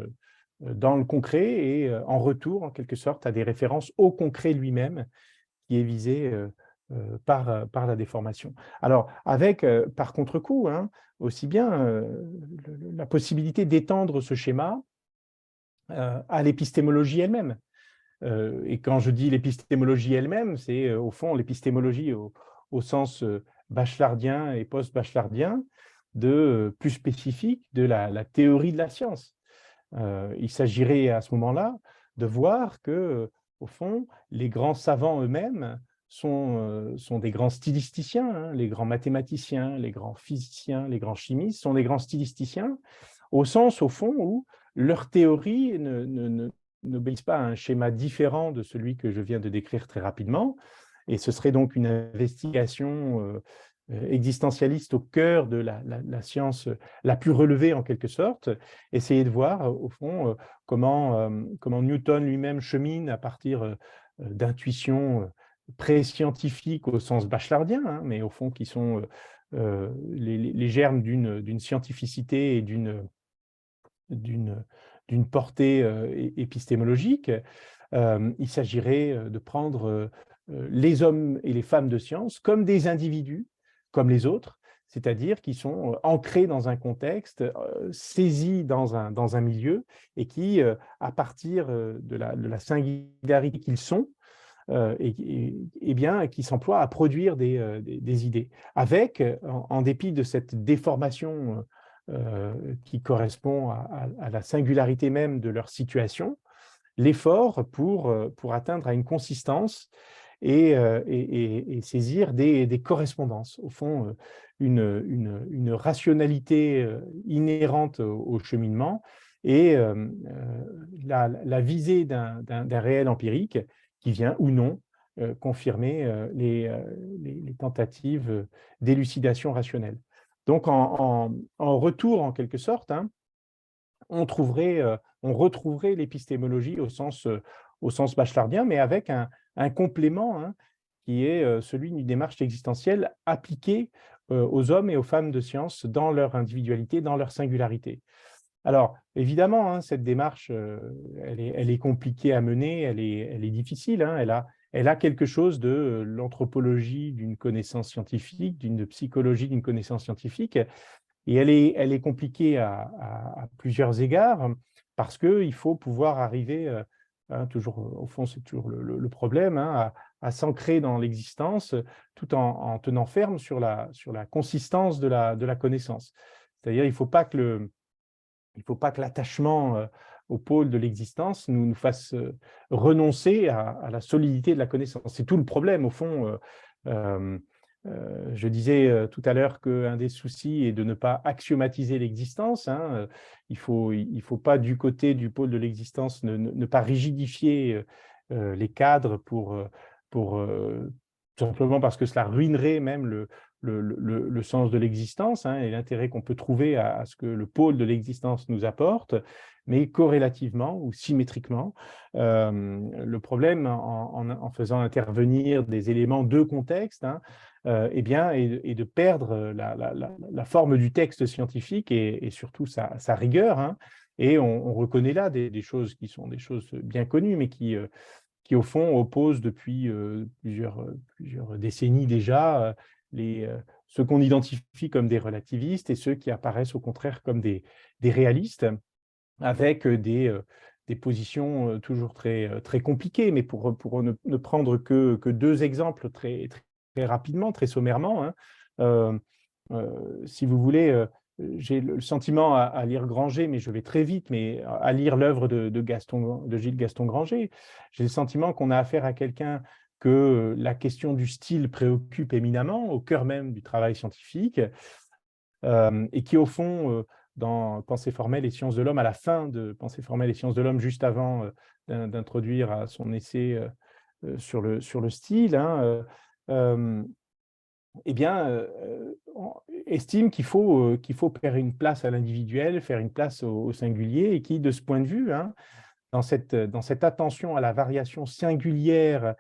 dans le concret et en retour, en quelque sorte, à des références au concret lui-même qui est visé par la déformation. Alors, avec, par contre-coup, hein, aussi bien la possibilité d'étendre ce schéma à l'épistémologie elle-même. Et quand je dis l'épistémologie elle-même, c'est au fond l'épistémologie au sens bachelardien et post-bachelardien, plus spécifique de la théorie de la science. Il s'agirait à ce moment-là de voir que, au fond, les grands savants eux-mêmes sont des grands stylisticiens, hein, les grands mathématiciens, les grands physiciens, les grands chimistes sont des grands stylisticiens, au sens, au fond, où leur théorie n'obéissent pas à un schéma différent de celui que je viens de décrire très rapidement, et ce serait donc une investigation existentialiste au cœur de la science la plus relevée en quelque sorte, essayer de voir au fond comment Newton lui-même chemine à partir d'intuitions pré-scientifiques au sens bachelardien, hein, mais au fond qui sont les germes d'une scientificité et d'une portée épistémologique. Il s'agirait de prendre les hommes et les femmes de science comme des individus, comme les autres, c'est-à-dire qui sont ancrés dans un contexte, saisis dans un milieu, et qui, à partir de la singularité qu'ils sont, bien, qui s'emploient à produire des idées, avec, en dépit de cette déformation qui correspond à la singularité même de leur situation, l'effort pour atteindre à une consistance et saisir des correspondances. Au fond, une rationalité inhérente au cheminement et la visée d'un réel empirique qui vient ou non confirmer les tentatives d'élucidation rationnelle. Donc, en retour, en quelque sorte, hein, on retrouverait l'épistémologie au sens bachelardien, mais avec un complément, hein, qui est celui d'une démarche existentielle appliquée aux hommes et aux femmes de science dans leur individualité, dans leur singularité. Alors, évidemment, hein, cette démarche, elle est compliquée à mener, elle est difficile, hein, elle a quelque chose de l'anthropologie d'une connaissance scientifique, d'une psychologie d'une connaissance scientifique, et elle est compliquée à plusieurs égards, parce qu'il faut pouvoir arriver, hein, toujours, au fond, c'est toujours le problème, hein, à s'ancrer dans l'existence tout en tenant ferme sur la consistance de la connaissance. C'est-à-dire, il ne faut pas que l'attachement au pôle de l'existence nous fasse renoncer à la solidité de la connaissance. C'est tout le problème, au fond. Je disais tout à l'heure qu'un des soucis est de ne pas axiomatiser l'existence, hein. Il faut pas, du côté du pôle de l'existence, ne pas rigidifier les cadres tout simplement parce que cela ruinerait même le sens de l'existence, hein, et l'intérêt qu'on peut trouver à ce que le pôle de l'existence nous apporte, mais corrélativement ou symétriquement. Le problème, en faisant intervenir des éléments de contexte, hein, eh bien, est de perdre la forme du texte scientifique et surtout sa rigueur, hein, Et on reconnaît là des choses qui sont des choses bien connues, mais qui au fond, opposent depuis plusieurs décennies déjà ceux qu'on identifie comme des relativistes et ceux qui apparaissent au contraire comme des réalistes, avec des positions toujours très compliquées. Mais pour ne prendre que deux exemples très rapidement, très sommairement, hein, si vous voulez, j'ai le sentiment à lire Granger, mais je vais très vite, mais à lire l'œuvre de Gilles Gaston Granger, j'ai le sentiment qu'on a affaire à quelqu'un que la question du style préoccupe éminemment, au cœur même du travail scientifique, et qui, au fond, dans Pensée formelle et sciences de l'homme, à la fin de Pensée formelle et sciences de l'homme, juste avant d'introduire à son essai sur le style, hein, eh bien, estime qu'il faut faire une place à l'individuel, faire une place au singulier, et qui, de ce point de vue, hein, dans cette attention à la variation singulière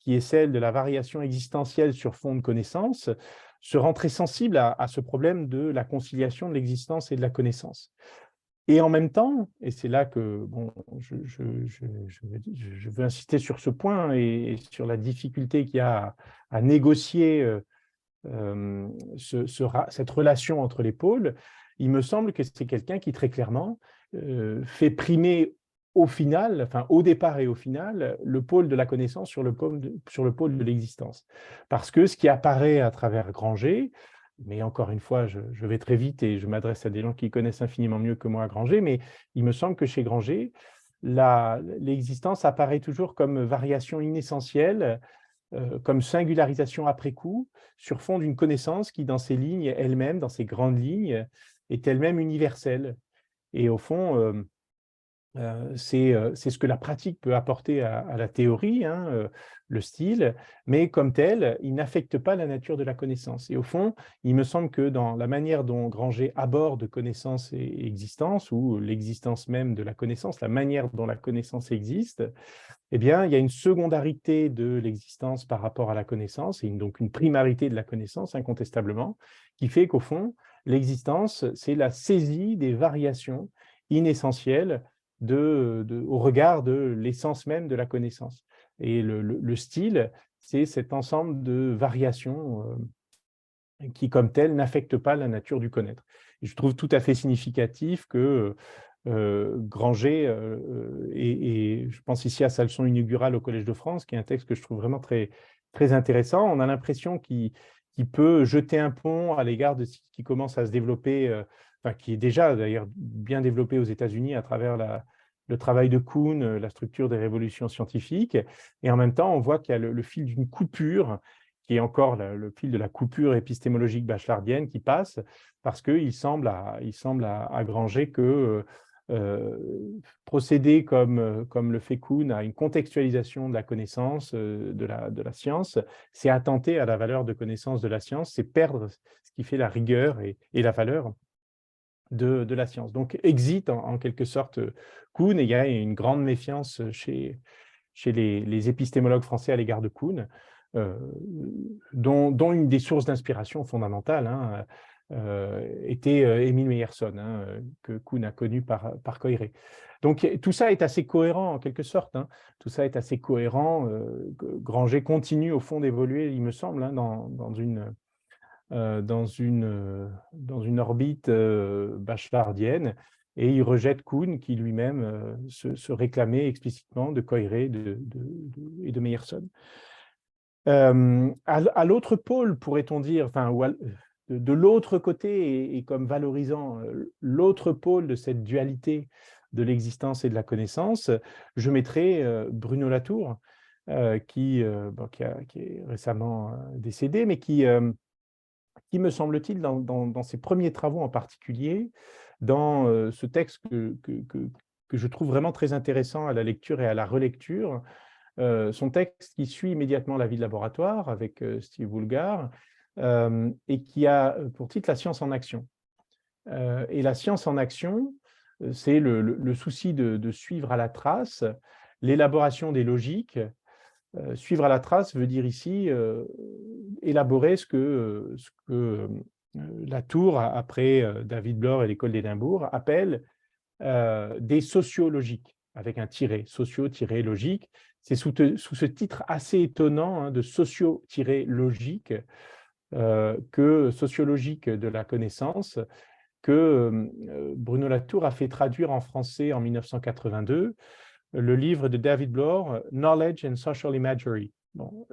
qui est celle de la variation existentielle sur fond de connaissance, se rend très sensible à ce problème de la conciliation de l'existence et de la connaissance. Et en même temps, et c'est là que bon, je veux insister sur ce point et sur la difficulté qu'il y a à négocier cette relation entre les pôles, il me semble que c'est quelqu'un qui très clairement fait primer au final, enfin au départ et au final, le pôle de la connaissance sur le pôle de l'existence. Parce que ce qui apparaît à travers Granger, mais encore une fois, je vais très vite et je m'adresse à des gens qui connaissent infiniment mieux que moi Granger, mais il me semble que chez Granger, l'existence apparaît toujours comme variation inessentielle, comme singularisation après coup, sur fond d'une connaissance qui, dans ses lignes elle-même, dans ses grandes lignes, est elle-même universelle. Et au fond, c'est ce que la pratique peut apporter à la théorie, hein, le style, mais comme tel, il n'affecte pas la nature de la connaissance. Et au fond, il me semble que dans la manière dont Granger aborde connaissance et existence, ou l'existence même de la connaissance, la manière dont la connaissance existe, eh bien, il y a une secondarité de l'existence par rapport à la connaissance, et donc une primarité de la connaissance, incontestablement, qui fait qu'au fond, l'existence, c'est la saisie des variations inessentielles au regard de l'essence même de la connaissance. Et le style, c'est cet ensemble de variations qui, comme tel, n'affectent pas la nature du connaître. Et je trouve tout à fait significatif que Granger, et je pense ici à sa leçon inaugurale au Collège de France, qui est un texte que je trouve vraiment très intéressant. On a l'impression qu'il peut jeter un pont à l'égard de ce qui commence à se développer, enfin, qui est déjà d'ailleurs bien développé aux États-Unis à travers le travail de Kuhn, la structure des révolutions scientifiques. Et en même temps, on voit qu'il y a le fil d'une coupure, qui est encore le fil de la coupure épistémologique bachelardienne qui passe, parce qu'il semble à Granger que procéder comme le fait Kuhn à une contextualisation de la connaissance, de la science, c'est attenter à la valeur de connaissance de la science, c'est perdre ce qui fait la rigueur et la valeur de la science. Donc, exit en quelque sorte Kuhn, et il y a une grande méfiance chez les épistémologues français à l'égard de Kuhn, dont une des sources d'inspiration fondamentales, hein, était Émile Meyerson, hein, que Kuhn a connu par Coiré. Donc tout ça est assez cohérent en quelque sorte, hein. Tout ça est assez cohérent. Granger continue au fond d'évoluer, il me semble, hein, dans une orbite bachelardienne, et il rejette Kuhn, qui lui-même se réclamait explicitement de Coiré et de Meyerson. À l'autre pôle, pourrait-on dire, enfin, de l'autre côté, et comme valorisant l'autre pôle de cette dualité de l'existence et de la connaissance, je mettrai Bruno Latour, qui est récemment décédé, mais qui me semble-t-il, dans ses premiers travaux en particulier, dans ce texte que je trouve vraiment très intéressant à la lecture et à la relecture, son texte qui suit immédiatement La vie de laboratoire avec Steve Woolgar, et qui a pour titre La science en action. Et la science en action, c'est le souci de suivre à la trace l'élaboration des logiques. Suivre à la trace veut dire ici élaborer ce que Latour, après David Bloor et l'école d'Édimbourg, appelle des sociologiques, avec un tiret, socio-logique. C'est sous ce titre assez étonnant hein, de socio-logique que sociologique de la connaissance, que Bruno Latour a fait traduire en français en 1982 le livre de David Bloor, Knowledge and Social Imagery. Bon,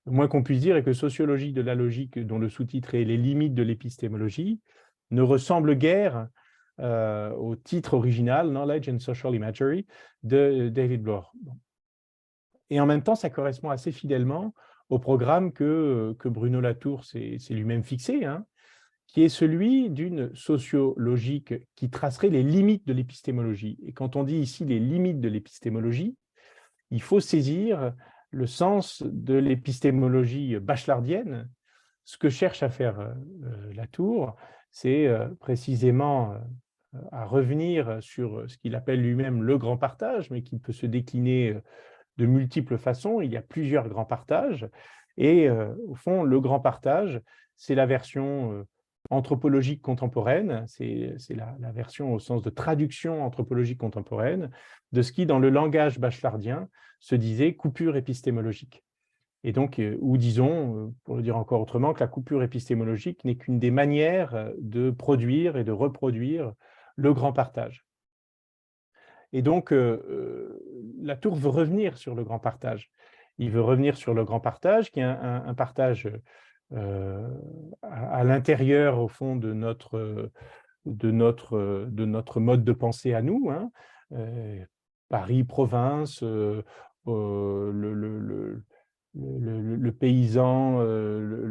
le moins qu'on puisse dire est que sociologie de la logique, dont le sous-titre est Les limites de l'épistémologie, ne ressemble guère au titre original, Knowledge and Social Imagery, de David Bloor. Bon. Et en même temps, ça correspond assez fidèlement au programme que Bruno Latour s'est lui-même fixé, hein, qui est celui d'une sociologique qui tracerait les limites de l'épistémologie. Et quand on dit ici les limites de l'épistémologie, il faut saisir le sens de l'épistémologie bachelardienne. Ce que cherche à faire Latour, c'est précisément à revenir sur ce qu'il appelle lui-même le grand partage, mais qui peut se décliner de multiples façons. Il y a plusieurs grands partages. Et au fond, le grand partage, c'est la version anthropologique contemporaine, c'est la version au sens de traduction anthropologique contemporaine de ce qui, dans le langage bachelardien, se disait coupure épistémologique. Et donc, ou disons, pour le dire encore autrement, que la coupure épistémologique n'est qu'une des manières de produire et de reproduire le grand partage. Et donc, Latour veut revenir sur le grand partage. Il veut revenir sur le grand partage, qui est un partage à l'intérieur, au fond, de notre mode de pensée à nous, hein. Paris, province, le paysan,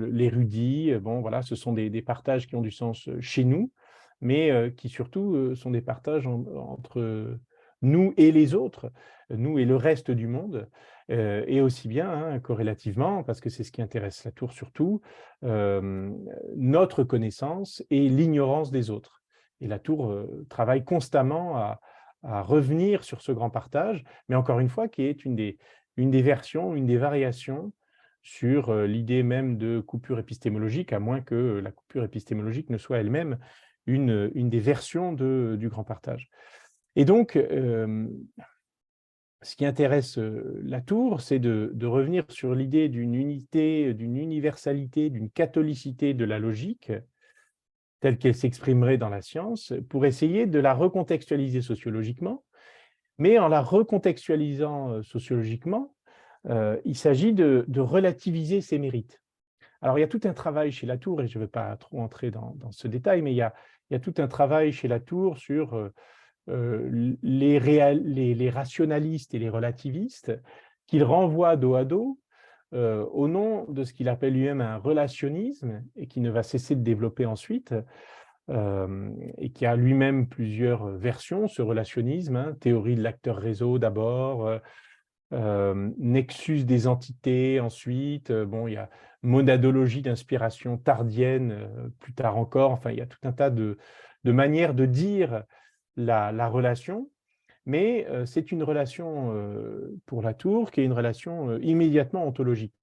l'érudit, bon, voilà, ce sont des partages qui ont du sens chez nous, mais qui surtout sont des partages entre nous et les autres, nous et le reste du monde, et aussi bien, hein, corrélativement, parce que c'est ce qui intéresse Latour surtout, notre connaissance et l'ignorance des autres. Et Latour travaille constamment à revenir sur ce grand partage, mais encore une fois, qui est une des versions, une des variations sur l'idée même de coupure épistémologique, à moins que la coupure épistémologique ne soit elle-même une des versions du grand partage. Et donc, ce qui intéresse Latour, c'est de revenir sur l'idée d'une unité, d'une universalité, d'une catholicité de la logique, telle qu'elle s'exprimerait dans la science, pour essayer de la recontextualiser sociologiquement. Mais en la recontextualisant sociologiquement, il s'agit de relativiser ses mérites. Alors, il y a tout un travail chez Latour, et je ne vais pas trop entrer dans ce détail, mais il y a tout un travail chez Latour sur les rationalistes et les relativistes qu'il renvoie dos à dos au nom de ce qu'il appelle lui-même un relationnisme et qui ne va cesser de développer ensuite et qui a lui-même plusieurs versions, ce relationnisme, hein, théorie de l'acteur-réseau d'abord, nexus des entités ensuite, bon, il y a monadologie d'inspiration tardienne plus tard encore, enfin il y a tout un tas de manières de dire la relation, mais c'est une relation pour Latour qui est une relation immédiatement ontologique.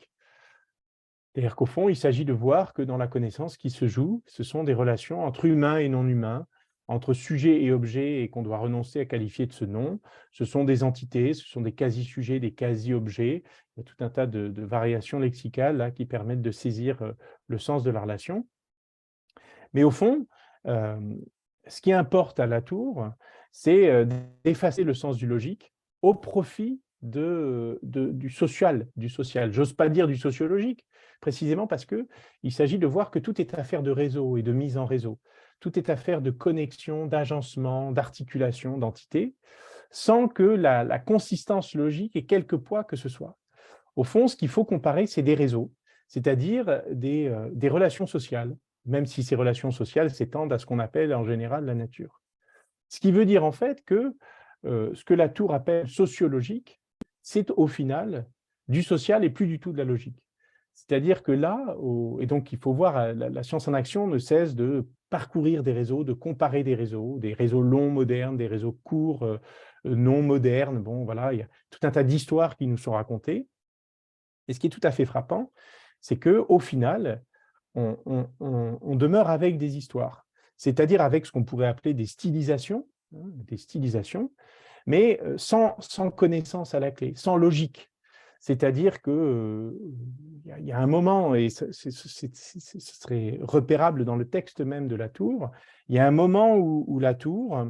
C'est-à-dire qu'au fond, il s'agit de voir que dans la connaissance qui se joue, ce sont des relations entre humains et non humains, entre sujet et objet, et qu'on doit renoncer à qualifier de ce nom. Ce sont des entités, ce sont des quasi-sujets, des quasi-objets. Il y a tout un tas de variations lexicales là, qui permettent de saisir le sens de la relation. Mais au fond, ce qui importe à Latour, c'est d'effacer le sens du logique au profit du social. J'ose pas dire du sociologique, précisément parce qu'il s'agit de voir que tout est affaire de réseau et de mise en réseau. Tout est affaire de connexion, d'agencement, d'articulation, d'entité, sans que la consistance logique ait quelque poids que ce soit. Au fond, ce qu'il faut comparer, c'est des réseaux, c'est-à-dire des relations sociales, même si ces relations sociales s'étendent à ce qu'on appelle en général la nature. Ce qui veut dire en fait que ce que Latour appelle sociologique, c'est au final du social et plus du tout de la logique. C'est-à-dire que là, et donc il faut voir, la science en action ne cesse de parcourir des réseaux, de comparer des réseaux longs modernes, des réseaux courts non modernes. Bon, voilà, il y a tout un tas d'histoires qui nous sont racontées. Et ce qui est tout à fait frappant, c'est qu'au final, on demeure avec des histoires. c'est-à-dire avec ce qu'on pourrait appeler des stylisations, mais sans connaissance à la clé, sans logique. C'est-à-dire que il y a un moment, et ce serait repérable dans le texte même de la tour, il y a un moment où la tour,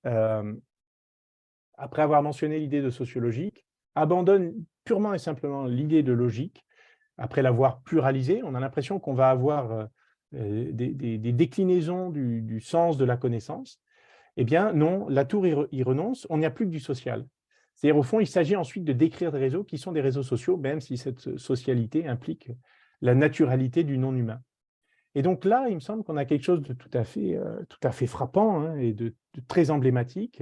après avoir mentionné l'idée de sociologique, abandonne purement et simplement l'idée de logique. Après l'avoir pluralisée, on a l'impression qu'on va avoir des déclinaisons du sens de la connaissance. Eh bien, non, la tour y renonce, on n'y a plus que du social. C'est-à-dire, au fond, il s'agit ensuite de décrire des réseaux qui sont des réseaux sociaux, même si cette socialité implique la naturalité du non-humain. Et donc là, il me semble qu'on a quelque chose de tout à fait frappant, hein, et de très emblématique,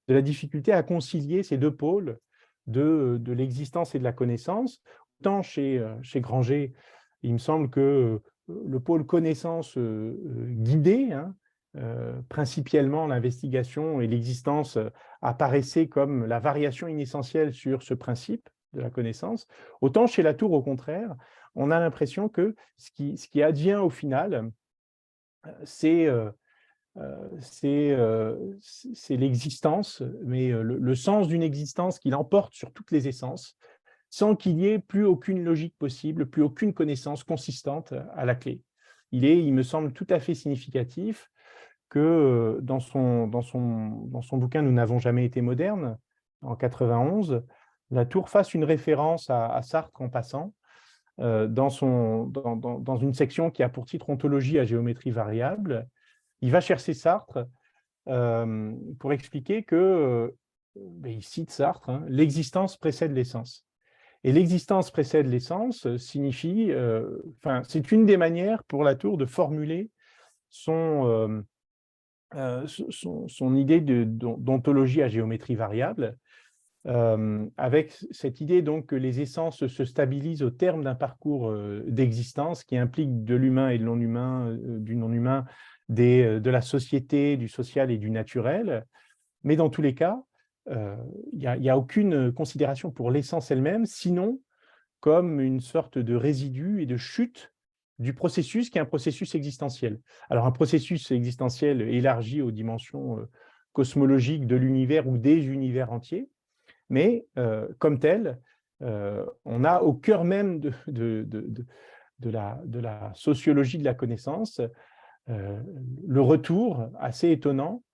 de la difficulté à concilier ces deux pôles de l'existence et de la connaissance. Autant chez Granger, il me semble que le pôle connaissance guidée, hein, principalement l'investigation et l'existence apparaissaient comme la variation inessentielle sur ce principe de la connaissance, autant chez Latour, au contraire, on a l'impression que ce qui advient au final, c'est l'existence, mais le sens d'une existence qui l'emporte sur toutes les essences, sans qu'il y ait plus aucune logique possible, plus aucune connaissance consistante à la clé. Il me semble, tout à fait significatif que dans son bouquin « Nous n'avons jamais été modernes », en 91, Latour fasse une référence à Sartre en passant, dans une section qui a pour titre « Ontologie à géométrie variable ». Il va chercher Sartre pour expliquer que, il cite Sartre, hein, « l'existence précède l'essence ». Et l'existence précède l'essence signifie, c'est une des manières pour Latour de formuler son idée d'ontologie à géométrie variable, avec cette idée donc que les essences se stabilisent au terme d'un parcours d'existence qui implique de l'humain et de non-humain, du non-humain, de la société, du social et du naturel. Mais dans tous les cas, il n'y a aucune considération pour l'essence elle-même, sinon comme une sorte de résidu et de chute du processus qui est un processus existentiel. Alors un processus existentiel élargi aux dimensions cosmologiques de l'univers ou des univers entiers, mais comme tel, on a au cœur même de la sociologie de la connaissance le retour assez étonnant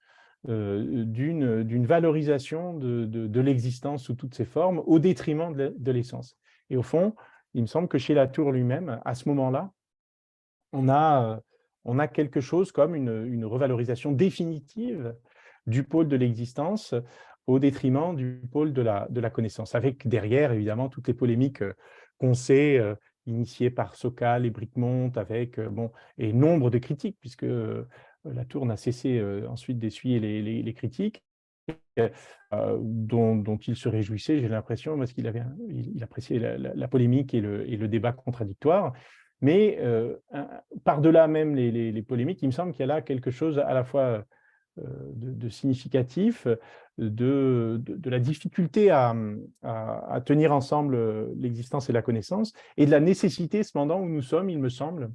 d'une valorisation de l'existence sous toutes ses formes au détriment de l'essence. Et au fond, il me semble que chez Latour lui-même, à ce moment-là, on a quelque chose comme une revalorisation définitive du pôle de l'existence au détriment du pôle de la connaissance, avec derrière, évidemment, toutes les polémiques qu'on sait, initiées par Sokal et Bricmont, avec et nombre de critiques, puisque Latour n'a cessé ensuite d'essuyer les critiques, dont il se réjouissait, j'ai l'impression, parce il appréciait la polémique et le débat contradictoire. Mais par-delà même les polémiques, il me semble qu'il y a là quelque chose à la fois de significatif, de la difficulté à tenir ensemble l'existence et la connaissance, et de la nécessité, cependant, où nous sommes, il me semble,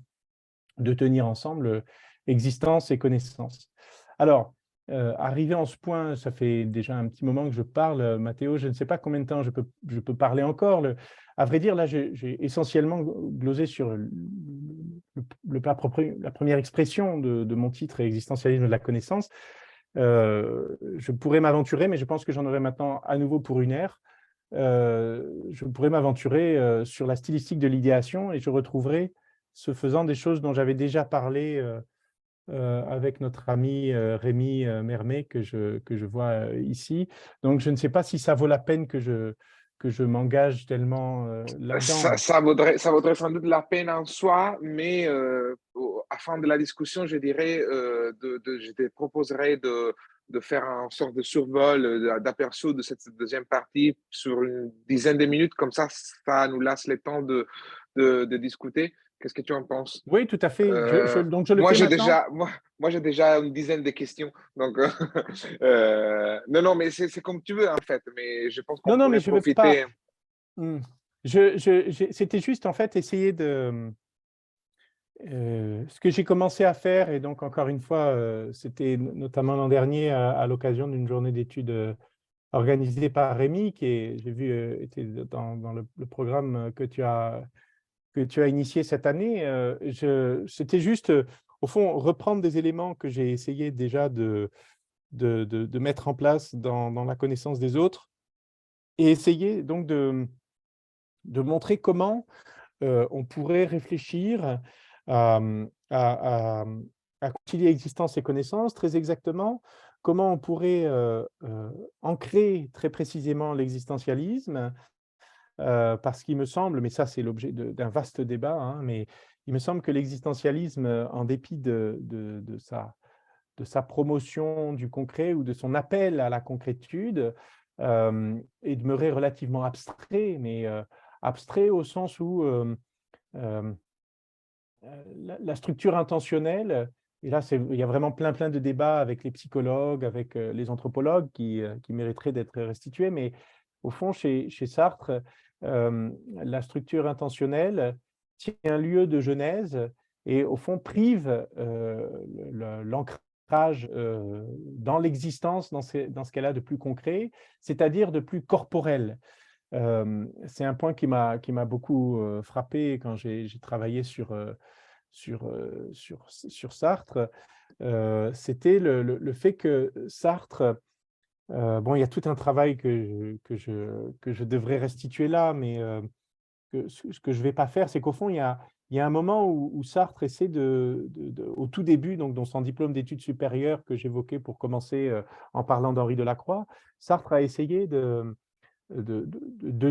de tenir ensemble existence et connaissance. Alors, arrivé en ce point, ça fait déjà un petit moment que je parle, Mathéo, je ne sais pas combien de temps je peux parler encore. À vrai dire, là, j'ai essentiellement glosé sur la première expression de mon titre, Existentialisme de la connaissance. Je pourrais m'aventurer, mais je pense que j'en aurai maintenant à nouveau pour une heure. Je pourrais m'aventurer sur la stylistique de l'idéation, et je retrouverai, ce faisant, des choses dont j'avais déjà parlé avec notre ami Rémi Mermet, que je vois ici. Donc, je ne sais pas si ça vaut la peine que je m'engage tellement là-dedans. Ça vaudrait sans doute la peine en soi, mais à la fin de la discussion, je dirais, je te proposerais de faire une sorte de survol, d'aperçu de cette deuxième partie sur une dizaine de minutes, comme ça nous laisse le temps de discuter. Qu'est-ce que tu en penses? Oui, tout à fait. Donc, je le Moi, fais maintenant. moi, j'ai déjà une dizaine de questions. Donc, non, mais c'est comme tu veux, en fait. Mais je pense qu'on Non, mais pourrait je ne veux pas. profiter. C'était juste, en fait, essayer Ce que j'ai commencé à faire, et donc encore une fois, c'était notamment l'an dernier à l'occasion d'une journée d'études organisée par Rémi, qui j'ai vu était dans le programme que tu as initié cette année. C'était juste, au fond, reprendre des éléments que j'ai essayé déjà de mettre en place dans la connaissance des autres et essayer donc de montrer comment on pourrait réfléchir à, à, à- à concilier existence et connaissance, très exactement, comment on pourrait ancrer très précisément l'existentialisme, parce qu'il me semble, mais ça c'est l'objet d'un vaste débat, hein, mais il me semble que l'existentialisme, en dépit de sa promotion du concret ou de son appel à la concrétude, est demeuré relativement abstrait, mais abstrait au sens où euh, la structure intentionnelle, et là il y a vraiment plein de débats avec les psychologues, avec les anthropologues qui mériteraient d'être restitués, mais au fond, chez Sartre, la structure intentionnelle tient lieu de genèse et au fond prive l'ancrage dans l'existence, dans ce qu'elle a de plus concret, c'est-à-dire de plus corporel. C'est un point qui m'a beaucoup frappé quand j'ai travaillé sur Sartre. C'était le fait que Sartre, bon, il y a tout un travail que je devrais restituer là, mais ce que je ne vais pas faire, c'est qu'au fond, il y a un moment où Sartre essaie au tout début, donc dans son diplôme d'études supérieures que j'évoquais pour commencer en parlant d'Henri Delacroix, Sartre a essayé de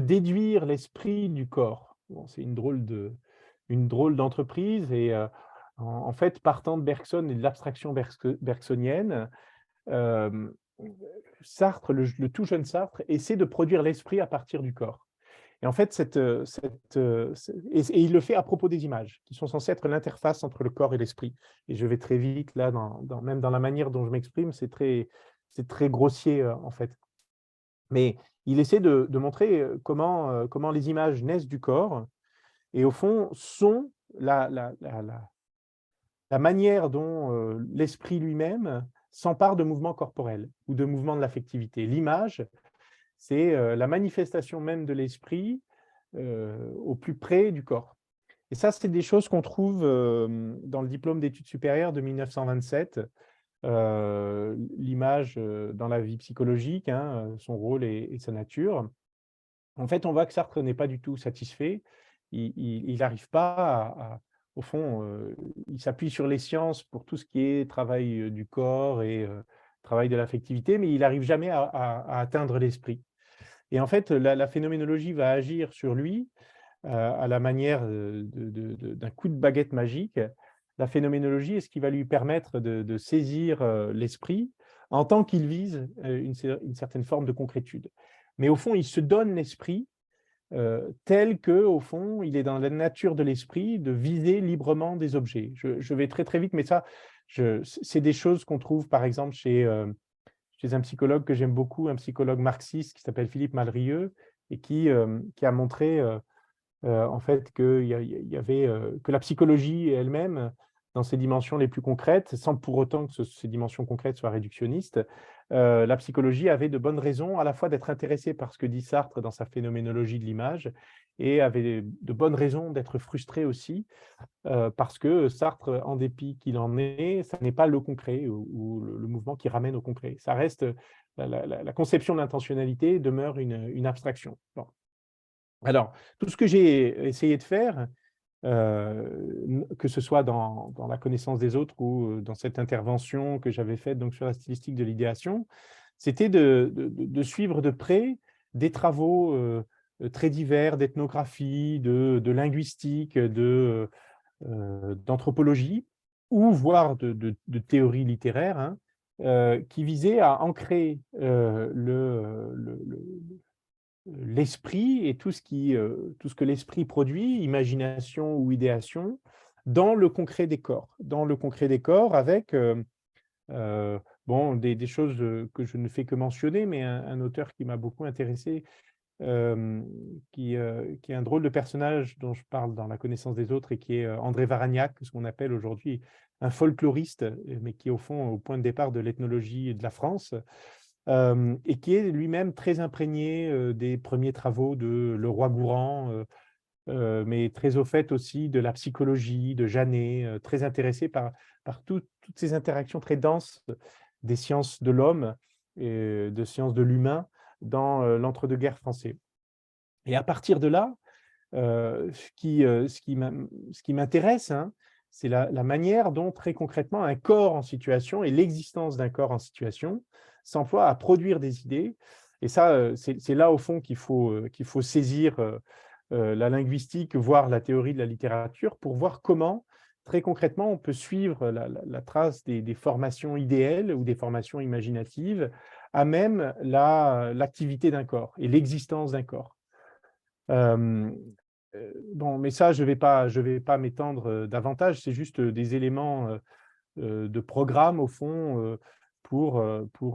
déduire l'esprit du corps. Bon, c'est une drôle d'entreprise et en fait, partant de Bergson et de l'abstraction bergsonienne, euh, Sartre, le tout jeune Sartre, essaie de produire l'esprit à partir du corps. Et en fait, et il le fait à propos des images, qui sont censées être l'interface entre le corps et l'esprit. Et je vais très vite, là, même dans la manière dont je m'exprime, c'est très grossier, en fait. Mais il essaie de montrer comment les images naissent du corps et au fond sont la manière dont l'esprit lui-même s'empare de mouvements corporels ou de mouvements de l'affectivité. L'image, c'est la manifestation même de l'esprit au plus près du corps. Et ça, c'est des choses qu'on trouve dans le diplôme d'études supérieures de 1927, l'image dans la vie psychologique, hein, son rôle et sa nature. En fait, on voit que Sartre n'est pas du tout satisfait. Il n'arrive pas au fond, il s'appuie sur les sciences pour tout ce qui est travail du corps et travail de l'affectivité, mais il n'arrive jamais à atteindre l'esprit. Et en fait, la phénoménologie va agir sur lui à la manière d'un coup de baguette magique. La phénoménologie est ce qui va lui permettre de saisir l'esprit en tant qu'il vise une certaine forme de concrétude. Mais au fond, il se donne l'esprit tel que, au fond, il est dans la nature de l'esprit de viser librement des objets. Je vais très vite, mais ça, c'est des choses qu'on trouve, par exemple, chez un psychologue que j'aime beaucoup, un psychologue marxiste qui s'appelle Philippe Malrieux, et qui a montré en fait il y avait que la psychologie elle-même, dans ses dimensions les plus concrètes, sans pour autant que ces dimensions concrètes soient réductionnistes, la psychologie avait de bonnes raisons à la fois d'être intéressée par ce que dit Sartre dans sa phénoménologie de l'image et avait de bonnes raisons d'être frustrée aussi, parce que Sartre, en dépit qu'il en est, ça n'est pas le concret ou le mouvement qui ramène au concret. Ça reste, la conception de l'intentionnalité demeure une abstraction. Bon. Alors, tout ce que j'ai essayé de faire, que ce soit dans la connaissance des autres ou dans cette intervention que j'avais faite donc, sur la stylistique de l'idéation, c'était de suivre de près des travaux très divers d'ethnographie, de linguistique, d'anthropologie, ou voire de théorie littéraire, hein, qui visaient à ancrer l'esprit et tout ce que l'esprit produit, imagination ou idéation, dans le concret des corps. Dans le concret des corps avec bon, des choses que je ne fais que mentionner, mais un auteur qui m'a beaucoup intéressé, qui est un drôle de personnage dont je parle dans La connaissance des autres et qui est André Varagnac, ce qu'on appelle aujourd'hui un folkloriste, mais qui est au fond au point de départ de l'ethnologie de la France, et qui est lui-même très imprégné des premiers travaux de Leroi-Gourhan, mais très au fait aussi de la psychologie, de Janet, très intéressé par toutes ces interactions très denses des sciences de l'homme et de sciences de l'humain dans l'entre-deux-guerres français. Et à partir de là, ce qui m'intéresse, hein, c'est la manière dont très concrètement un corps en situation et l'existence d'un corps en situation s'emploie à produire des idées. Et ça, c'est là au fond qu'il faut saisir la linguistique, voire la théorie de la littérature, pour voir comment, très concrètement, on peut suivre la trace des formations idéales ou des formations imaginatives à même l'activité d'un corps et l'existence d'un corps. Bon, mais ça, je vais pas m'étendre davantage, c'est juste des éléments de programme, au fond, pour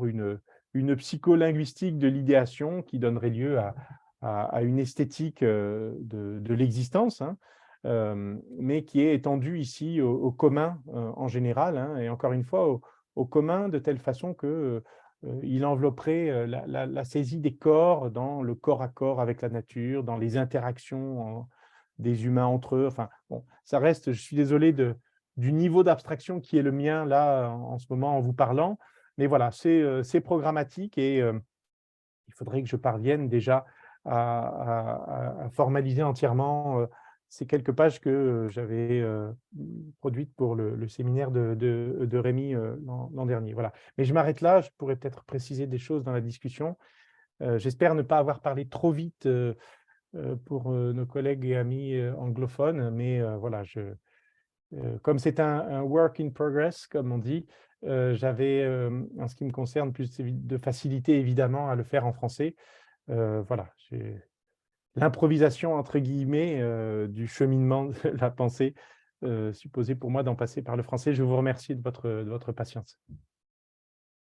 une psycholinguistique de l'idéation qui donnerait lieu à une esthétique de l'existence, hein, mais qui est étendue ici au commun en général, hein, et encore une fois, au commun de telle façon que il envelopperait la saisie des corps dans le corps à corps avec la nature, dans les interactions des humains entre eux. Enfin, bon, ça reste, je suis désolé du niveau d'abstraction qui est le mien là en ce moment en vous parlant, mais voilà, c'est programmatique et il faudrait que je parvienne déjà à formaliser entièrement ces quelques pages que j'avais produites pour le séminaire de Rémi l'an dernier. Voilà. Mais je m'arrête là, je pourrais peut-être préciser des choses dans la discussion. J'espère ne pas avoir parlé trop vite pour nos collègues et amis anglophones, mais voilà, comme c'est un work in progress, comme on dit, j'avais, en ce qui me concerne, plus de facilité évidemment à le faire en français. Voilà, j'ai l'improvisation entre guillemets du cheminement de la pensée supposait pour moi d'en passer par le français. Je vous remercie de votre patience.